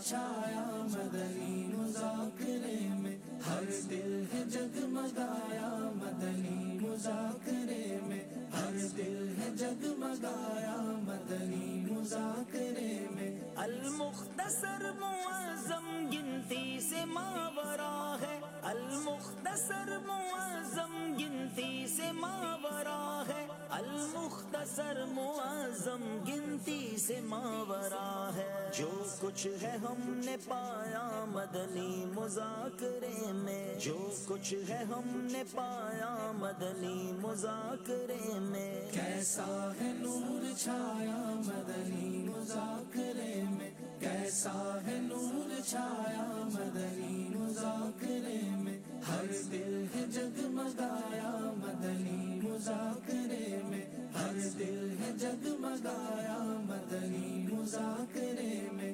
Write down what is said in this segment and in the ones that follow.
چھایا مدنی مذاکرے میں، ہر دل ہے جگمگایا مدنی مذاکرے میں، ہر دل ہے جگمگایا مدنی مذاکرے میں۔ المختصر معظم گنتی سے ماورا ہے، المختصر معظم گنتی سے ماورا ہے، المختصر معظم گنتی سے ماورا ہے۔ جو کچھ ہے ہم نے پایا مدنی مذاکرے میں، جو کچھ ہے ہم نے پایا مدنی مذاکرے میں۔ کیسا ہے نور چھایا مدنی مذاکرے میں، کیسا ہے نور چھایا مدنی مذاکرے میں، ہر دل ہے جگمگایا مدنی مذاکرے میں، ہر دل ہے جگمگایا مدنی مذاکرے میں۔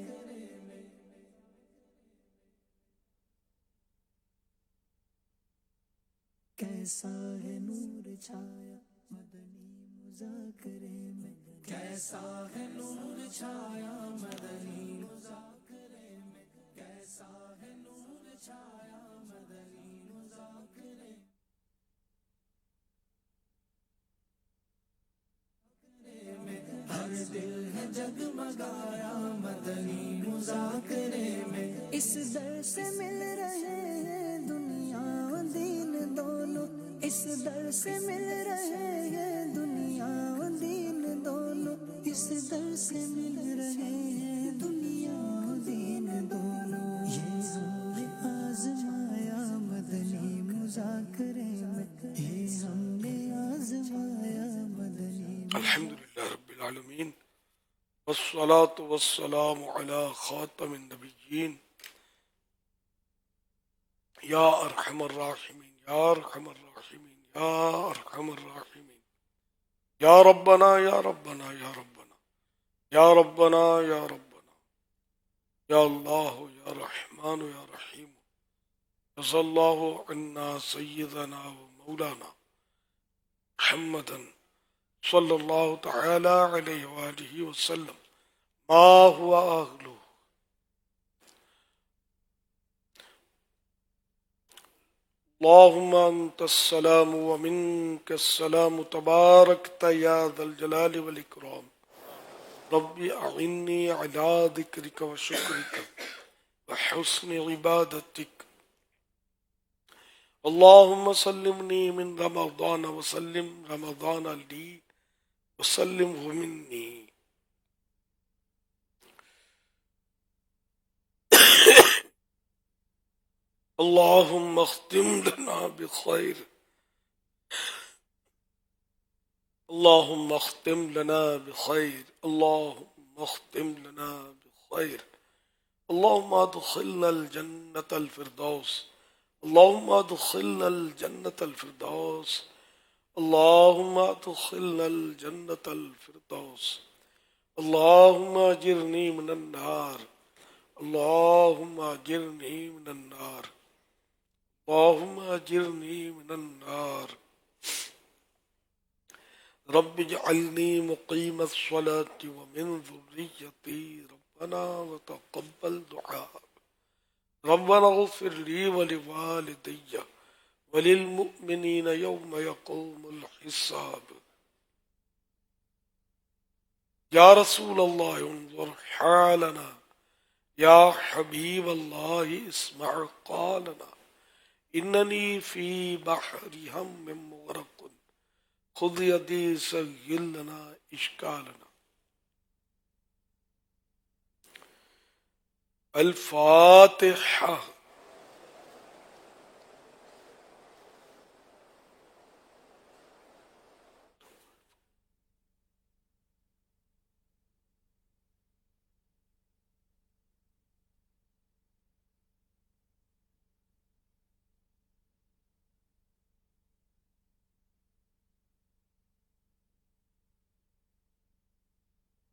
کیسا ہے نور چھایا مدنی مذاکرے میں، کیسا ہے نور چھایا مدنی مذاکرے میں، کیسا ہے نور چھایا مدنی مذاکرے میں، ہر دل ہے جگمگایا مدنی مذاکرے میں۔ اس در سے مل رہے ہیں دنیا و دین دونوں، اس در سے مل رہے ہیں دنیا و دین دونوں، اس در سے مل رہے ہیں دنیا و دین دونوں۔ یہ ہم نے آزمایا مدنی مذاکرے میں، یہ ہم نے آزمایا مدنی۔ الحمدللہ رب العالمین، والصلاة والسلام علی خاتم النبیین، یا ارحم الراحمین یا ارحم الراحمین یا ارحم الراحمین، یا ربنا یا ربنا یا ربنا یا ربنا یا ربنا، یا اللہ یا رحمان یا رحیم، رضی اللہ عنا سیدنا و مولانا محمدا صلی اللہ تعالی علیہ وآلہ وسلم ما هو أهله۔ اللهم أنت السلام ومنك السلام، تباركت يا ذا الجلال والإكرام، رب أعني على ذكرك وشكرك وحسن عبادتك۔ اللهم سلمني من رمضان وسلم رمضان لي وسلمه مني۔ اللهم اختم لنا بخير، اللهم اختم لنا بخير، اللهم اختم لنا بخير، اللهم ادخلنا الجنة الفردوس، اللهم ادخلنا الجنة الفردوس، اللهم ادخلنا الجنة الفردوس، اللهم اجرني من النار، اللهم اجرني من النار، اللهم اجرني من النار۔ رب اجعلني مقيم الصلاة ومن ذريتي ربنا وتقبل دعاء، ربنا اغفر لي ولوالدي وللمؤمنين يوم يقوم الحساب۔ يا رسول الله انظر حالنا، يا حبيب الله اسمع قالنا، إنني في بحر هم مغرق، خذ يدي سهل لنا إشكالنا۔ الفاتحة۔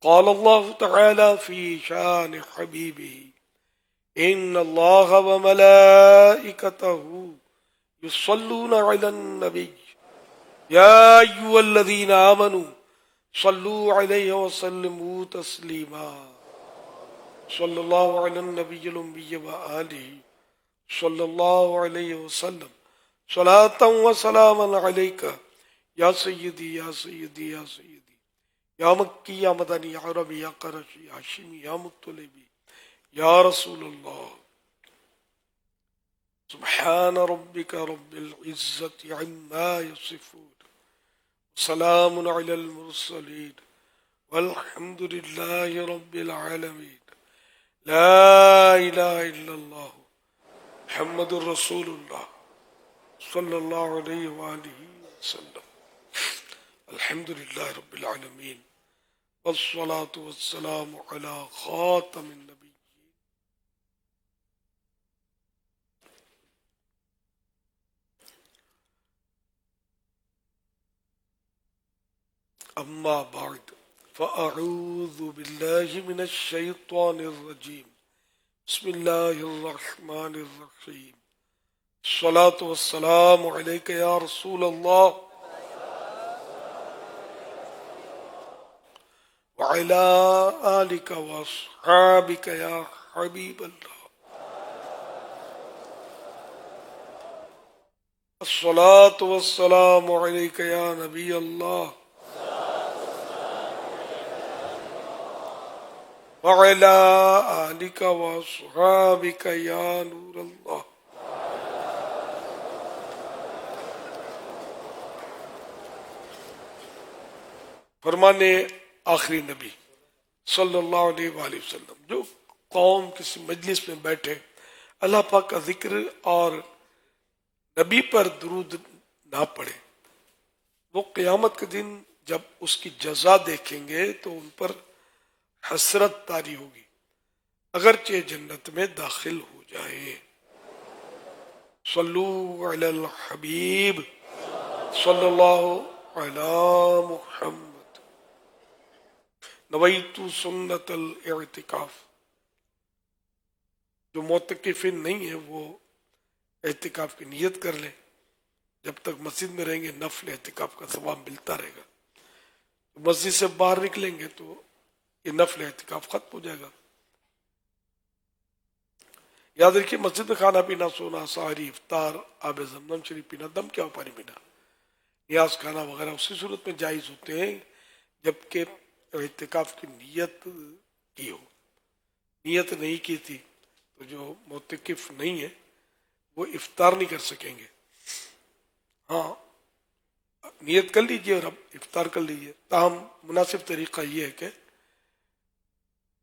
قال الله تعالى في شان حبيبه: إن الله وملائكته يصلون على النبي يا أيها الذين آمنوا صلوا عليه وسلموا تسليما۔ صلی اللہ علی النبی الأمی وآلہ صلی اللہ علیہ وسلم صلاة و سلاما علیکہ یا سیدی یا سیدی یا سیدی یا مکی یا مدنی یا عربی یا قرشی یا ہاشمی یا مطلبی یا رسول اللہ. سبحان ربک رب العزت عما یصفون سلام علی المرسلین والحمد للہ رب العالمین. لا الہ الا اللہ محمد الرسول اللہ صلی اللہ علیہ وآلہ وسلم. الحمد للہ رب العالمین والصلاة والسلام علی خاتم النبی. اما بعد فاعوذ باللہ من الشیطان الرجیم. بسم اللہ الرحمن الرحیم. الصلاة والسلام علیک یا رسول اللہ وعلى آلك وأصحابك يا حبيب الله. الصلاة والسلام عليك يا نبي الله وعلى آلك وأصحابك يا نور الله. فرمانے آخری نبی صلی اللہ علیہ وآلہ وسلم جو قوم کسی مجلس میں بیٹھے اللہ پاک کا ذکر اور نبی پر درود نہ پڑھے وہ قیامت کے دن جب اس کی جزا دیکھیں گے تو ان پر حسرت طاری ہوگی اگرچہ جنت میں داخل ہو جائیں. صلو علی الحبیب صلی اللہ علی محمد. نویت سنت الاعتکاف. جو معتکفین نہیں ہیں وہ اعتکاف کی نیت کر لیں. جب تک مسجد میں رہیں گے نفل اعتکاف کا ثواب ملتا رہے گا. مسجد سے باہر نکلیں گے تو یہ نفل اعتکاف ختم ہو جائے گا. یاد رکھیے مسجد میں کھانا پینا سونا سحری افطار آب زمزم شریف پینا دم کیا پانی پینا نیاز کھانا وغیرہ اسی صورت میں جائز ہوتے ہیں جبکہ اعتکاف کی نیت کی ہو. نیت نہیں کی تھی تو جو معتکف نہیں ہے وہ افطار نہیں کر سکیں گے. ہاں نیت کر لیجئے اور اب افطار کر لیجئے. تاہم مناسب طریقہ یہ ہے کہ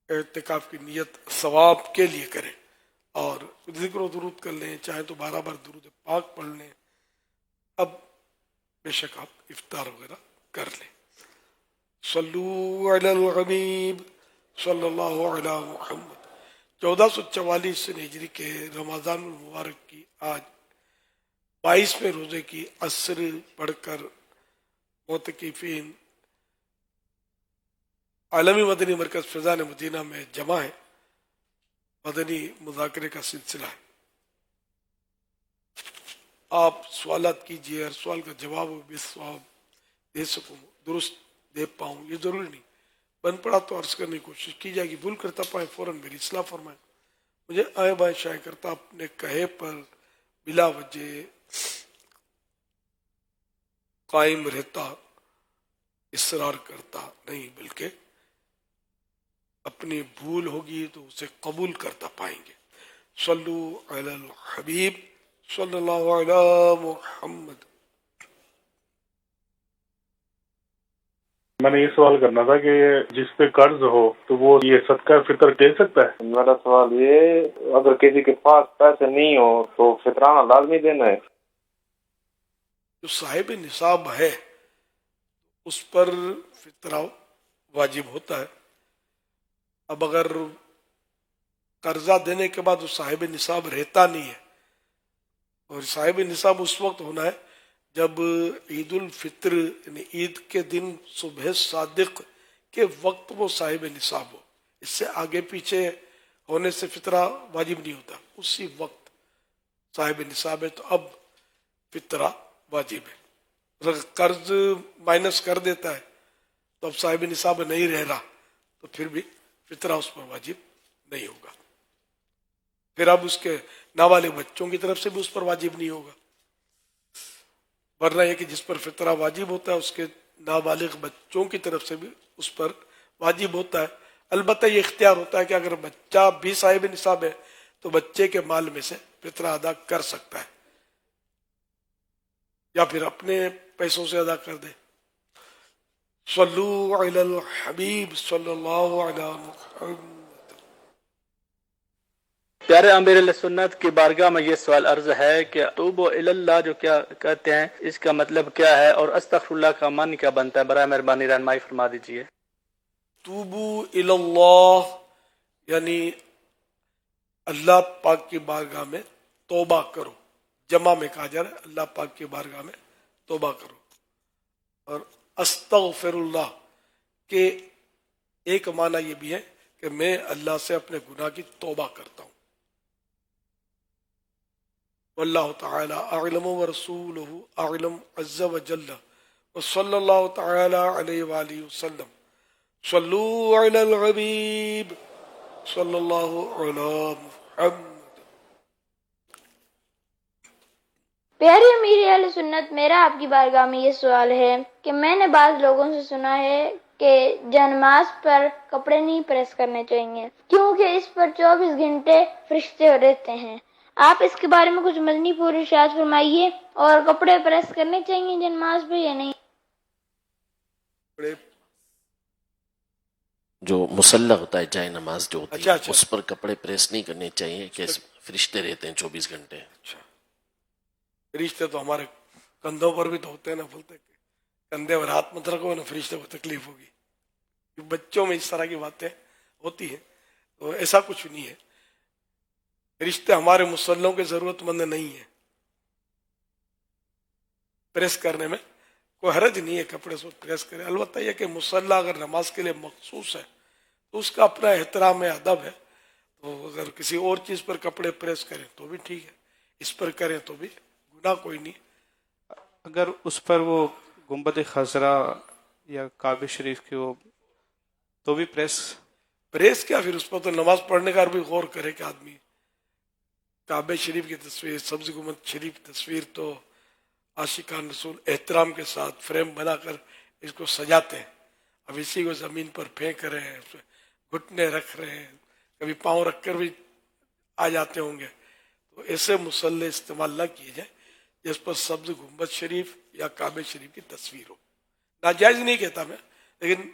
اعتکاف کی نیت ثواب کے لیے کریں اور ذکر و درود کر لیں. چاہیں تو 12 بار درود پاک پڑھ لیں. اب بے شک آپ افطار وغیرہ کر لیں. صلو علی الحبیب صلی اللہ علی محمد. 1444 ہجری کے رمضان المبارک کی آج 22ویں روزے کی عصر پڑھ کر معتکفین عالمی مدنی مرکز فیضان مدینہ میں جمع ہیں. مدنی مذاکرے کا سلسلہ ہے. آپ سوالات کیجئے. ہر سوال کا جواب بے ثواب دے سکوں درست دے پاؤں یہ ضروری نہیں. بن پڑا تو عرض کرنے کی کوشش کی جائے گی. بھول کرتا پائیں فوراً میری اصلاح فرمائیں. مجھے آئے بائیں شائع کرتا اپنے کہے پر بلا وجہ قائم رہتا اصرار کرتا نہیں بلکہ اپنی بھول ہوگی تو اسے قبول کرتا پائیں گے. صلو علی الحبیب صلی اللہ علی محمد. میں نے یہ سوال کرنا تھا کہ جس پہ قرض ہو تو وہ یہ صدقہ فطر دے سکتا ہے؟ میرا سوال یہ اگر کسی کے پاس پیسے نہیں ہو تو فطرانہ لازمی دینا ہے؟ جو صاحب نصاب ہے اس پر فطرہ واجب ہوتا ہے. اب اگر قرضہ دینے کے بعد وہ صاحب نصاب رہتا نہیں ہے اور صاحب نصاب اس وقت ہونا ہے جب عید الفطر یعنی عید کے دن صبح صادق کے وقت وہ صاحب نصاب ہو. اس سے آگے پیچھے ہونے سے فطرہ واجب نہیں ہوتا. اسی وقت صاحب نصاب ہے تو اب فطرہ واجب ہے. اگر قرض مائنس کر دیتا ہے تو اب صاحب نصاب نہیں رہ رہا تو پھر بھی فطرہ اس پر واجب نہیں ہوگا. پھر اب اس کے نابالغ بچوں کی طرف سے بھی اس پر واجب نہیں ہوگا، ورنہ یہ کہ جس پر فطرہ واجب ہوتا ہے اس کے نابالغ بچوں کی طرف سے بھی اس پر واجب ہوتا ہے. البتہ یہ اختیار ہوتا ہے کہ اگر بچہ بھی صاحب نصاب ہے تو بچے کے مال میں سے فطرہ ادا کر سکتا ہے یا پھر اپنے پیسوں سے ادا کر دے. صلو علی الحبیب صلی اللہ علیہ محمد. پیارے امیر علیہ سنت کی بارگاہ میں یہ سوال عرض ہے کہ توبوا الی اللہ جو کیا کہتے ہیں، اس کا مطلب کیا ہے، اور استغفر اللہ کا معنی کیا بنتا ہے؟ برائے مہربانی رہنمائی فرما دیجیے. توبو الی اللہ یعنی اللہ پاک کی بارگاہ میں توبہ کرو. جمع میں کہا جا رہا ہے اللہ پاک کی بارگاہ میں توبہ کرو. اور استغفر اللہ کے ایک معنی یہ بھی ہے کہ میں اللہ سے اپنے گناہ کی توبہ کرتا ہوں. واللہ تعالی اعلم ورسولہ اعلم عز وجل وصلی اللہ تعالی علیہ وآلہ وسلم. صلو علی الحبیب صلی اللہ علی محمد. پیارے امیر اہل سنت، میرا آپ کی بارگاہ میں یہ سوال ہے کہ میں نے بعض لوگوں سے سنا ہے کہ جنماز پر کپڑے نہیں پریس کرنے چاہیے کیونکہ اس پر 24 گھنٹے فرشتے رہتے ہیں. آپ اس کے بارے میں کچھ مدنی پور ارشاد فرمائیے، اور کپڑے پریس کرنے چاہیے جنماز پہ یا نہیں؟ جو مسلح ہوتا ہے جائے نماز جو ہوتی ہے اچھا. اس پر کپڑے پریس نہیں کرنے چاہیے کہ فرشتے رہتے ہیں 24 گھنٹے. اچھا، فرشتے تو ہمارے کندھوں پر بھی تو ہوتے ہیں نا، بولتے کہ کندھے پر ہاتھ مت رکھو نا فرشتے کو تکلیف ہوگی. بچوں میں اس طرح کی باتیں ہوتی ہیں تو ایسا کچھ نہیں ہے. فرشتے ہمارے مسلحوں کے ضرورت مند نہیں ہیں. پریس کرنے میں کوئی حرج نہیں ہے، کپڑے سے پریس کرے. البتہ یہ کہ مسلح اگر نماز کے لیے مخصوص ہے تو اس کا اپنا احترام ہے، ادب ہے. تو اگر کسی اور چیز پر کپڑے پریس کریں تو بھی ٹھیک ہے، اس پر کریں تو بھی گناہ کوئی نہیں. اگر اس پر وہ گنبد خضرا یا کعبہ شریف کی وہ تو بھی پریس کیا، پھر اس پر تو نماز پڑھنے کا بھی غور کرے کہ آدمی کعبہ شریف کی تصویر، سبز گنبد شریف کی تصویر تو عاشقان رسول احترام کے ساتھ فریم بنا کر اس کو سجاتے ہیں. اب اسی کو زمین پر پھینک رہے ہیں، اس میں گھٹنے رکھ رہے ہیں، کبھی پاؤں رکھ کر بھی آ جاتے ہوں گے. تو ایسے مسلح استعمال نہ کیے جائیں جس پر سبز گنبد شریف یا کعبہ شریف کی تصویر ہو. ناجائز نہیں کہتا میں، لیکن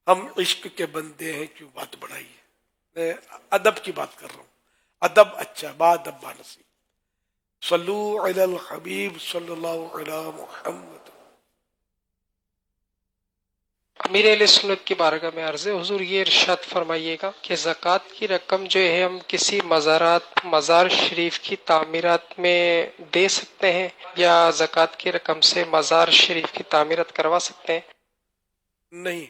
ہم عشق کے بندے ہیں، کیوں بات بڑھائی ہے. میں ادب کی بات کر رہا ہوں، ادب اچھا، با ادب با نصیب. صلو علی الحبیب صلی اللہ علی محمد. امیر علیہ سنت کی بارگاہ میں عرض ہے، حضور یہ ارشاد فرمائیے گا کہ زکوٰۃ کی رقم جو ہے ہم کسی مزار شریف کی تعمیرات میں دے سکتے ہیں یا زکوٰۃ کی رقم سے مزار شریف کی تعمیرات کروا سکتے ہیں؟ نہیں،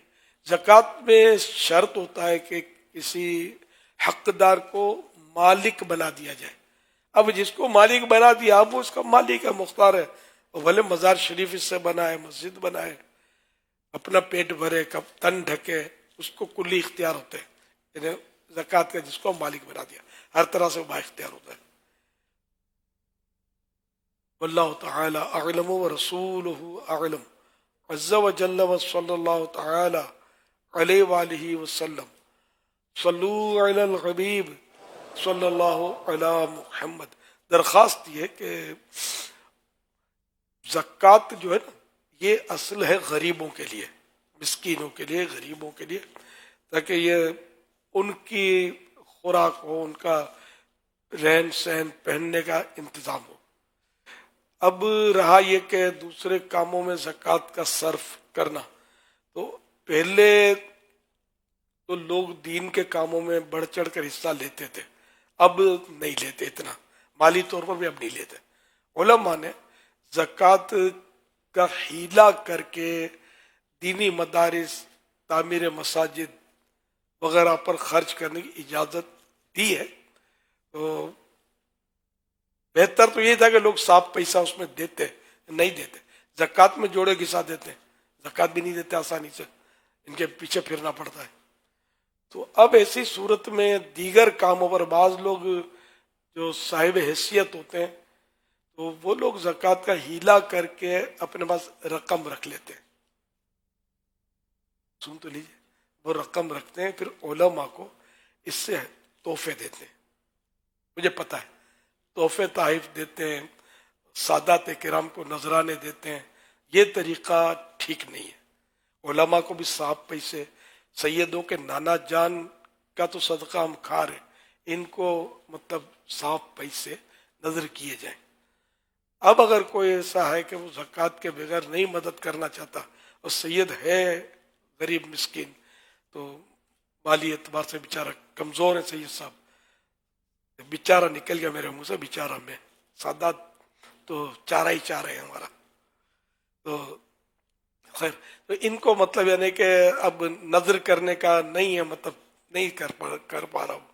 زکوٰۃ میں شرط ہوتا ہے کہ کسی حقدار کو مالک بنا دیا جائے. اب جس کو مالک بنا دیا اب وہ اس کا مالک ہے، مختار ہے. بھلے مزار شریف اس سے بنائے، مسجد بنائے، اپنا پیٹ بھرے، تن ڈھکے، اس کو کلی اختیار ہوتے ہیں. یعنی زکوٰۃ کا جس کو مالک بنا دیا ہر طرح سے با اختیار ہوتا ہے. واللہ تعالی اعلم ورسولہ اعلم عز وجل وصلی اللہ تعالی علیہ وآلہ وسلم. صلو علی الحبیب صلی اللہ علی محمد. درخواست یہ ہے کہ زکوٰۃ جو ہے نا یہ اصل ہے غریبوں کے لیے، مسکینوں کے لیے، غریبوں کے لیے، تاکہ یہ ان کی خوراک ہو، ان کا رہن سہن پہننے کا انتظام ہو. اب رہا یہ کہ دوسرے کاموں میں زکوٰۃ کا صرف کرنا، تو پہلے تو لوگ دین کے کاموں میں بڑھ چڑھ کر حصہ لیتے تھے، اب نہیں لیتے، اتنا مالی طور پر بھی اب نہیں لیتے. علماء نے زکوٰۃ کا حیلہ کر کے دینی مدارس، تعمیر مساجد وغیرہ پر خرچ کرنے کی اجازت دی ہے. تو بہتر تو یہ تھا کہ لوگ صاف پیسہ اس میں دیتے، نہیں دیتے. زکوٰۃ میں جوڑے گھسا دیتے ہیں، زکوٰۃ بھی نہیں دیتے آسانی سے، ان کے پیچھے پھرنا پڑتا ہے. تو اب ایسی صورت میں دیگر کاموں پر بعض لوگ جو صاحب حیثیت ہوتے ہیں تو وہ لوگ زکوٰۃ کا ہیلا کر کے اپنے پاس رقم رکھ لیتے ہیں. سن تو لیجیے، وہ رقم رکھتے ہیں، پھر علماء کو اس سے تحفے دیتے ہیں. مجھے پتا ہے تحفے تحائف دیتے ہیں، سادات کرام کو نذرانے دیتے ہیں. یہ طریقہ ٹھیک نہیں ہے. علماء کو بھی صاف پیسے، سیدوں کے نانا جان کا تو صدقہ ہم کھا رہے، ان کو مطلب صاف پیسے نظر کیے جائیں. اب اگر کوئی ایسا ہے کہ وہ زکوٰۃ کے بغیر نہیں مدد کرنا چاہتا اور سید ہے غریب مسکین، تو مالی اعتبار سے بیچارہ کمزور ہے سید صاحب، بیچارہ نکل گیا میرے منہ سے، بیچارہ میں، سادات تو چارہ ہی چارہ ہے ہمارا. تو خیر، تو ان کو مطلب یعنی کہ اب نظر کرنے کا نہیں ہے، مطلب نہیں کر پا رہا ہوں،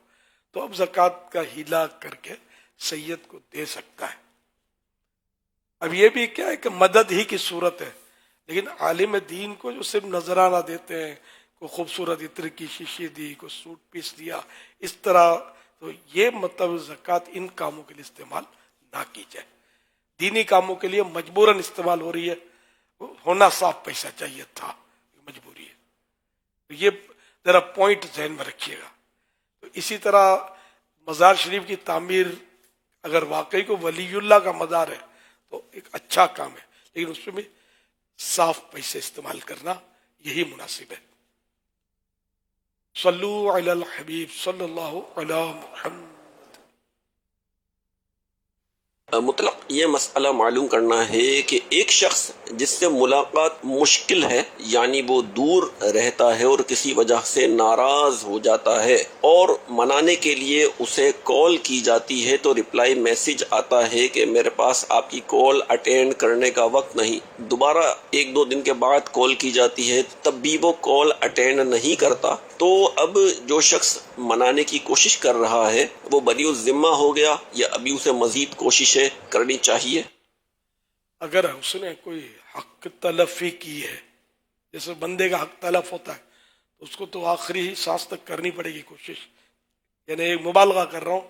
تو اب زکوٰۃ کا ہیلا کر کے سید کو دے سکتا ہے. اب یہ بھی کیا ہے کہ مدد ہی کی صورت ہے، لیکن عالم دین کو جو صرف نذرانہ دیتے ہیں، کوئی خوبصورت عطر کی شیشی دی، کوئی سوٹ پیس دیا، اس طرح، تو یہ مطلب زکوٰۃ ان کاموں کے لیے استعمال نہ کی جائے. دینی کاموں کے لیے مجبوراً استعمال ہو رہی ہے، ہونا صاف پیسہ چاہیے تھا، مجبوری ہے. تو یہ ذرا پوائنٹ ذہن میں رکھیے گا. تو اسی طرح مزار شریف کی تعمیر اگر واقعی کو ولی اللہ کا مزار ہے تو ایک اچھا کام ہے، لیکن اس میں بھی صاف پیسے استعمال کرنا یہی مناسب ہے. صلو علی الحبیب صلی اللہ علی محمد. مطلق یہ مسئلہ معلوم کرنا ہے کہ ایک شخص جس سے ملاقات مشکل ہے، یعنی وہ دور رہتا ہے اور کسی وجہ سے ناراض ہو جاتا ہے اور منانے کے لیے اسے کال کی جاتی ہے تو ریپلائی میسج آتا ہے کہ میرے پاس آپ کی کال اٹینڈ کرنے کا وقت نہیں. دوبارہ 1-2 دن کے بعد کال کی جاتی ہے تب بھی وہ کال اٹینڈ نہیں کرتا. تو اب جو شخص منانے کی کوشش کر رہا ہے وہ بری الذمہ ہو گیا یا ابھی اسے مزید کوششیں کرنی چاہیے؟ اگر اس نے کوئی حق تلفی کی ہے، جیسے بندے کا حق تلف ہوتا ہے، تو اس کو تو آخری سانس تک کرنی پڑے گی کوشش. یعنی ایک مبالغہ کر رہا ہوں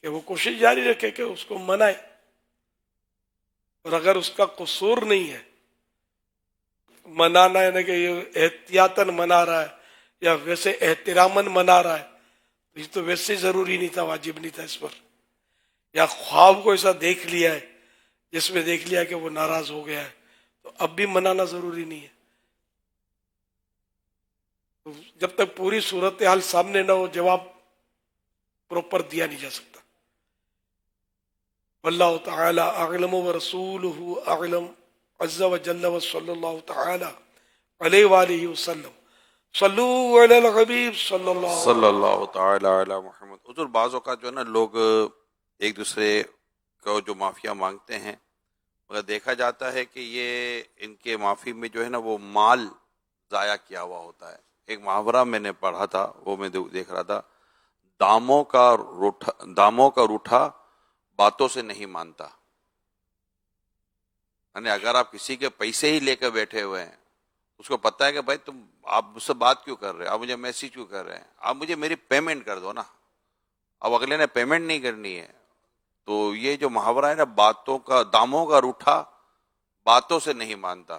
کہ وہ کوشش جاری رکھے کہ اس کو منائے. اور اگر اس کا قصور نہیں ہے، منانا یعنی کہ یہ احتیاطاً منا رہا ہے یا ویسے احتراماً منا رہا ہے، تو یہ تو ویسے ضروری نہیں تھا، واجب نہیں تھا اس پر. یا خواب کو ایسا دیکھ لیا ہے جس میں دیکھ لیا کہ وہ ناراض ہو گیا ہے، تو اب بھی منانا ضروری نہیں ہے. تو جب تک پوری صورتحال سامنے نہ ہو جواب پروپر دیا نہیں جا سکتا. واللہ تعالی اعلم ورسولہ اعلم عز وجل وصلی اللہ تعالی علیہ وآلہ وسلم. صلو علی الحبیب صلی اللہ تعالی علی محمد. حضور بعض اوقات جو ہے نا لوگ ایک دوسرے کو جو معافیاں مانگتے ہیں، مگر دیکھا جاتا ہے کہ یہ ان کے معافی میں جو ہے نا وہ مال ضائع کیا ہوا ہوتا ہے. ایک محاورہ میں نے پڑھا تھا، وہ میں دیکھ رہا تھا، داموں کا روٹھا باتوں سے نہیں مانتا. یعنی اگر آپ کسی کے پیسے ہی لے کر بیٹھے ہوئے ہیں، اس کو پتہ ہے کہ بھائی آپ مجھ سے بات کیوں کر رہے ہیں، آپ مجھے میسج کیوں کر رہے ہیں، آپ مجھے میری پیمنٹ کر دو نا. اب اگلے نے پیمنٹ نہیں کرنی ہے، تو یہ جو محاورہ ہے نا، داموں کا روٹھا باتوں سے نہیں مانتا.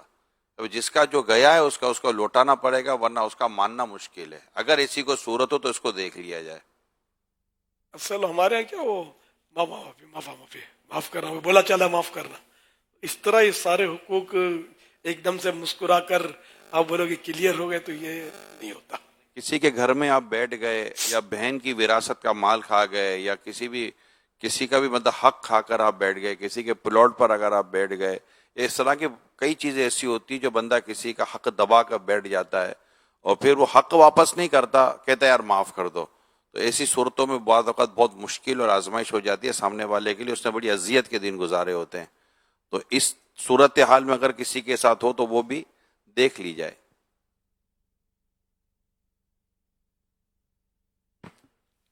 جس کا جو گیا ہے اس کو لوٹانا پڑے گا، ورنہ اس کا ماننا مشکل ہے. اگر اسی کو صورت ہو تو اس کو دیکھ لیا جائے. اصل ہمارے یہاں کیا وہ معاف کرنا، بولا چلا معاف کرنا، اس طرح یہ سارے حقوق ایک دم سے مسکرا کر آپ بولو کہ کلیئر ہو گئے، تو یہ نہیں ہوتا. کسی کے گھر میں آپ بیٹھ گئے یا بہن کی وراثت کا مال کھا گئے یا کسی کا بھی مطلب حق کھا کر آپ بیٹھ گئے، کسی کے پلاٹ پر اگر آپ بیٹھ گئے، اس طرح کی کئی چیزیں ایسی ہوتی جو بندہ کسی کا حق دبا کر بیٹھ جاتا ہے اور پھر وہ حق واپس نہیں کرتا، کہتا ہے یار معاف کر دو. تو ایسی صورتوں میں بعض اوقات بہت مشکل اور آزمائش ہو جاتی ہے سامنے والے کے لیے. اس نے بڑی اذیت کے دن گزارے ہوتے ہیں. تو اس صورتحال میں اگر کسی کے ساتھ ہو تو وہ بھی دیکھ لی جائے.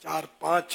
4-5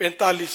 45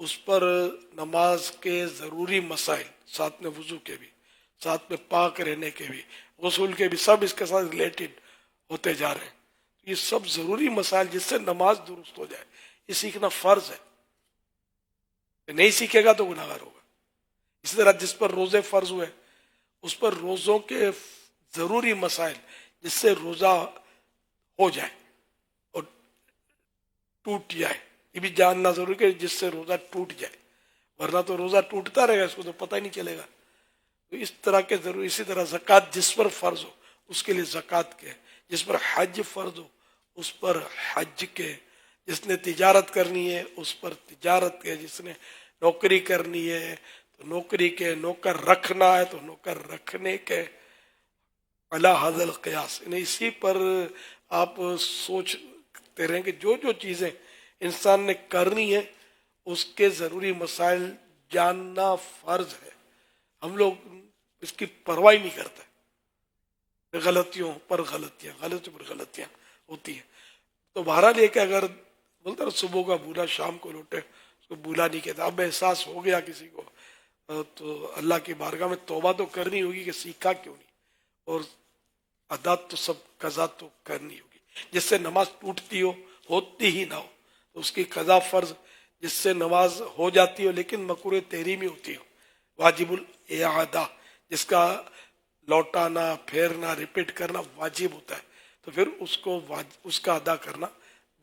اس پر نماز کے ضروری مسائل، ساتھ میں وضو کے بھی، ساتھ میں پاک رہنے کے بھی، غسل کے بھی، سب اس کے ساتھ ریلیٹڈ ہوتے جا رہے ہیں. یہ سب ضروری مسائل جس سے نماز درست ہو جائے، یہ سیکھنا فرض ہے. نہیں سیکھے گا تو گناہگار ہوگا. اسی طرح جس پر روزے فرض ہوئے اس پر روزوں کے ضروری مسائل جس سے روزہ ہو جائے اور ٹوٹ جائے، یہ بھی جاننا ضروری کہ جس سے روزہ ٹوٹ جائے، ورنہ تو روزہ ٹوٹتا رہے گا، اس کو تو پتہ ہی نہیں چلے گا. تو اس طرح کے ضروری. اسی طرح زکوٰۃ جس پر فرض ہو اس کے لیے زکوٰۃ کے، جس پر حج فرض ہو اس پر حج کے، جس نے تجارت کرنی ہے اس پر تجارت کے، جس نے نوکری کرنی ہے تو نوکری کے، نوکر رکھنا ہے تو نوکر رکھنے کے. علی ھذا القیاس، یعنی اسی پر آپ سوچتے رہیں کہ جو جو چیزیں انسان نے کرنی ہے اس کے ضروری مسائل جاننا فرض ہے. ہم لوگ اس کی پرواہ نہیں کرتے، غلطیوں پر غلطیاں ہوتی ہیں. تو بہرحال یہ کہ اگر بولتا نا صبح کا بھولا شام کو لوٹے، اس کو بھولا نہیں کہتا. اب احساس ہو گیا کسی کو تو اللہ کی بارگاہ میں توبہ تو کرنی ہوگی کہ سیکھا کیوں نہیں، اور ادا تو سب قضا تو کرنی ہوگی. جس سے نماز ٹوٹتی ہو، ہوتی ہی نہ ہو تو اس کی قضا فرض. جس سے نماز ہو جاتی ہو لیکن مکروہ تحریمی ہوتی ہو، واجب الاعادہ، جس کا لوٹانا پھیرنا ریپیٹ کرنا واجب ہوتا ہے، تو پھر اس کا ادا کرنا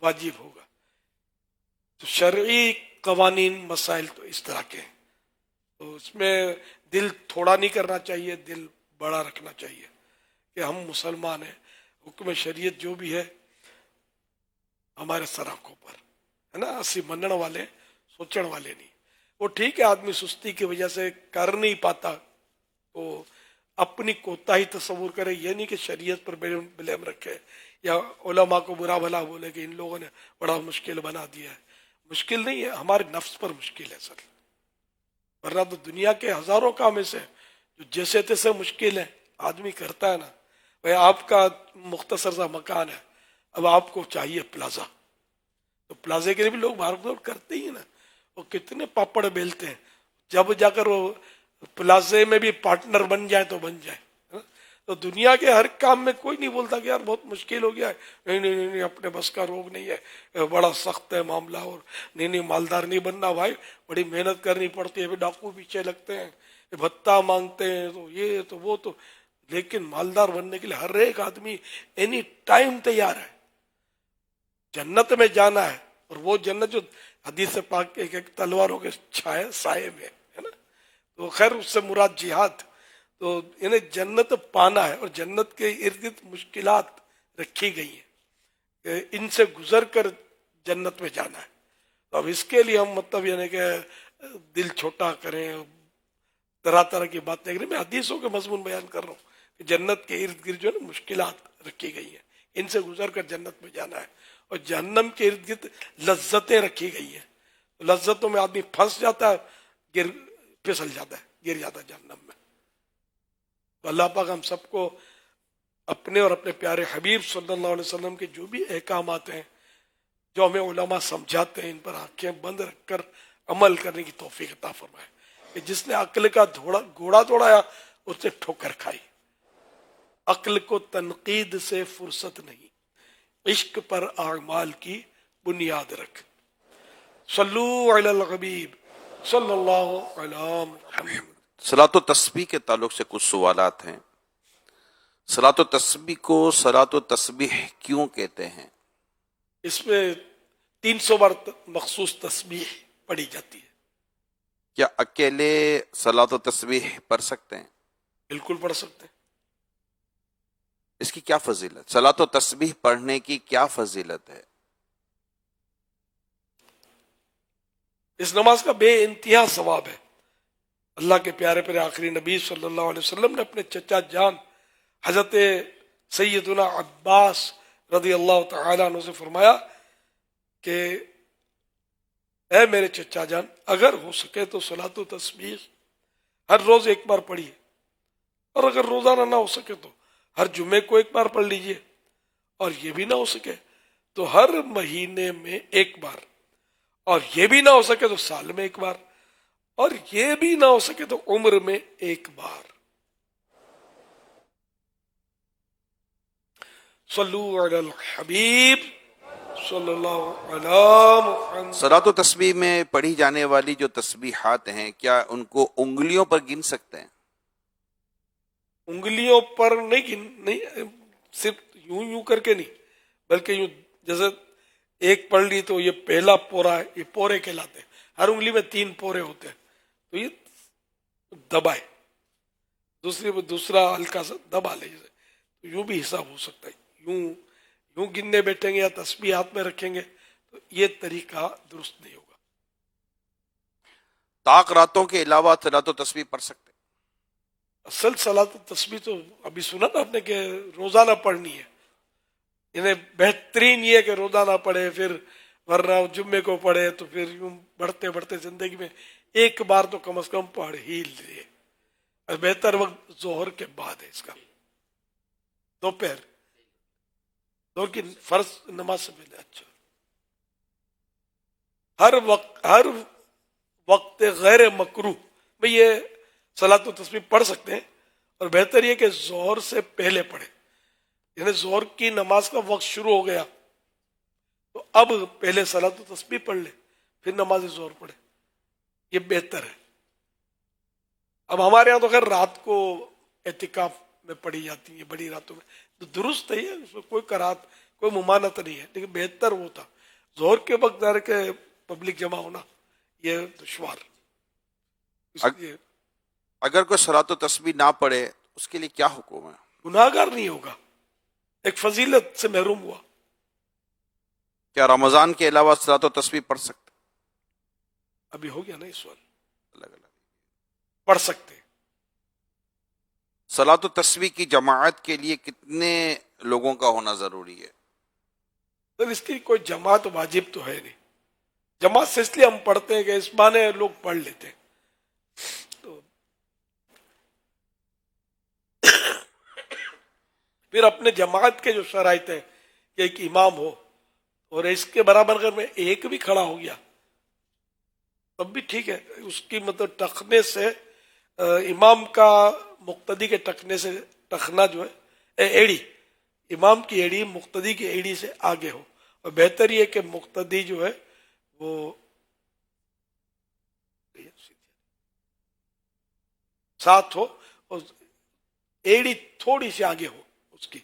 واجب ہوگا. تو شرعی قوانین مسائل تو اس طرح کے ہیں. تو اس میں دل تھوڑا نہیں کرنا چاہیے، دل بڑا رکھنا چاہیے کہ ہم مسلمان ہیں، حکم شریعت جو بھی ہے ہمارے سر آنکھوں پر ہے نا. اسی منن والے سوچن والے نہیں. وہ ٹھیک ہے آدمی سستی کی وجہ سے کر نہیں پاتا تو اپنی کوتاہی تصور کرے، یہ نہیں کہ شریعت پر بلیم رکھے یا علماء کو برا بھلا بولے کہ ان لوگوں نے بڑا مشکل بنا دیا ہے. مشکل نہیں ہے، ہمارے نفس پر مشکل ہے سر. ورنہ تو دنیا کے ہزاروں کام ایسے جو جیسے تیسے مشکل ہیں آدمی کرتا ہے نا. بھائی آپ کا مختصر سا مکان ہے، اب آپ کو چاہیے پلازا، تو پلازے کے لیے بھی لوگ بھاگ دوڑ کرتے ہی نا. وہ کتنے پاپڑ بیلتے ہیں، جب جا کر وہ پلازے میں بھی پارٹنر بن جائے تو بن جائے. تو دنیا کے ہر کام میں کوئی نہیں بولتا کہ یار بہت مشکل ہو گیا ہے، نہیں نہیں نہیں اپنے بس کا روگ نہیں ہے، بڑا سخت ہے معاملہ، اور نہیں مالدار نہیں بننا بھائی، بڑی محنت کرنی پڑتی ہے، ڈاکو پیچھے لگتے ہیں، بھتہ مانگتے ہیں، تو یہ تو وہ تو. لیکن مالدار بننے کے لیے ہر ایک آدمی اینی ٹائم تیار ہے. جنت میں جانا ہے، اور وہ جنت جو حدیث پاک کے ایک تلواروں کے سائے میں ہے نا. تو خیر اس سے مراد جہاد. تو یعنی جنت پانا ہے، اور جنت کے ارد گرد مشکلات رکھی گئی ہیں کہ ان سے گزر کر جنت میں جانا ہے. تو اب اس کے لیے ہم مطلب یعنی کہ دل چھوٹا کریں، طرح طرح کی باتیں کریں. میں حدیثوں کے مضمون بیان کر رہا ہوں کہ جنت کے ارد گرد جو ہے نا مشکلات رکھی گئی ہیں، ان سے گزر کر جنت میں جانا ہے. اور جہنم کے ارد گرد لذتیں رکھی گئی ہیں، لذتوں میں آدمی پھنس جاتا ہے، پھسل جاتا ہے، گر جاتا ہے جہنم میں. تو اللہ پاک ہم سب کو اپنے اور اپنے پیارے حبیب صلی اللہ علیہ وسلم کے جو بھی احکامات ہیں جو ہمیں علماء سمجھاتے ہیں، ان پر آنکھیں بند رکھ کر عمل کرنے کی توفیق عطا فرمائے. کہ جس نے عقل کا گھوڑا دوڑایا اس نے ٹھوکر کھائی. عقل کو تنقید سے فرصت نہیں، عشق پر اعمال کی بنیاد رکھ. صلو علی الحبیب صلی اللہ علیہ محمد. صلاۃ و تسبیح کے تعلق سے کچھ سوالات ہیں. صلاۃ و تسبیح کو صلاۃ و تسبیح کیوں کہتے ہیں؟ اس میں 300 بار مخصوص تسبیح پڑھی جاتی ہے. کیا اکیلے صلاۃ و تسبیح پڑھ سکتے ہیں؟ بالکل پڑھ سکتے ہیں. اس کی کیا فضیلت؟ صلاۃ و تسبیح پڑھنے کی کیا فضیلت ہے؟ اس نماز کا بے انتہا ثواب ہے. اللہ کے پیارے پیارے آخری نبی صلی اللہ علیہ وسلم نے اپنے چچا جان حضرت سیدنا عباس رضی اللہ تعالیٰ عنہ سے فرمایا کہ اے میرے چچا جان، اگر ہو سکے تو صلاۃ و تسبیح ہر روز ایک بار پڑھیے، اور اگر روزانہ نہ ہو سکے تو ہر جمعے کو ایک بار پڑھ لیجئے، اور یہ بھی نہ ہو سکے تو ہر مہینے میں ایک بار، اور یہ بھی نہ ہو سکے تو سال میں ایک بار, اور یہ بھی نہ ہو سکے تو عمر میں ایک بار. صلو علی الحبیب صلی اللہ علی محمد. صلاۃ و تسبیح میں پڑھی جانے والی جو تسبیحات ہیں کیا ان کو انگلیوں پر گن سکتے ہیں؟ انگلیوں پر نہیں, صرف یوں کر کے نہیں, بلکہ یوں جیسے ایک پڑھ لی تو یہ پہلا پورا ہے, یہ پورے کہلاتے ہیں. ہر انگلی میں 3 پورے ہوتے ہیں, تو یہ دبائے, دوسری میں دوسرا ہلکا سا دبا لے, جیسے تو یوں بھی حساب ہو سکتا ہے. یوں گننے بیٹھیں گے یا تسبیح ہاتھ میں رکھیں گے تو یہ طریقہ درست نہیں ہوگا. طاق راتوں کے علاوہ صلاۃ و تسبیح پڑھ سکتے ہیں؟ اصل صلاۃ و تسبیح تو ابھی سنا نا آپ نے کہ روزانہ پڑھنی ہے. انہیں بہترین یہ ہے کہ روزانہ پڑھے, پھر ورنہ جمعے کو پڑھے, تو پھر یوں بڑھتے بڑھتے زندگی میں ایک بار تو کم از کم پڑھ ہی لیے. بہتر وقت ظہر کے بعد ہے اس کا, دوپہر ظہر کی فرض نماز سے پہلے. اچھا, ہر وقت غیر مکروہ بھئی یہ صلاۃ و تسبیح پڑھ سکتے ہیں, اور بہتر یہ کہ ظہر سے پہلے پڑھے. یعنی ظہر کی نماز کا وقت شروع ہو گیا تو اب پہلے صلاۃ و تسبیح پڑھ لے, پھر نماز ظہر پڑھے, یہ بہتر ہے. اب ہمارے یہاں تو خیر رات کو اعتکاف میں پڑھی جاتی ہے, بڑی راتوں میں, تو درست ہے, اس میں کوئی کراہت کوئی ممانعت نہیں ہے, لیکن بہتر وہ تھا ظہر کے وقت ظاہر کہ پبلک جمع ہونا یہ دشوار. اگر کوئی صلاۃ و تسبیح نہ پڑھے اس کے لیے کیا حکم ہے؟ گناہگار نہیں ہوگا, ایک فضیلت سے محروم ہوا. کیا رمضان کے علاوہ صلاۃ و تسبیح پڑھ سکتے؟ ابھی ہو گیا نا اس سوال, الگ الگ پڑھ سکتے. صلاۃ و تسبیح کی جماعت کے لیے کتنے لوگوں کا ہونا ضروری ہے؟ سر اس کی کوئی جماعت واجب تو ہے نہیں, جماعت سے اس لیے ہم پڑھتے ہیں کہ اس بہانے لوگ پڑھ لیتے ہیں. تو پھر اپنے جماعت کے جو شرائط ہیں کہ ایک امام ہو, اور اس کے برابر اگر میں ایک بھی کھڑا ہو گیا تب بھی ٹھیک ہے. اس کی مطلب ٹخنے سے امام کا مقتدی کے ٹخنے سے ٹخنا جو ہے ایڑی, امام کی ایڑی مقتدی کی ایڑی سے آگے ہو, اور بہتر یہ کہ مقتدی جو ہے وہ ساتھ ہو اور ایڑی تھوڑی سی آگے ہو اس کی.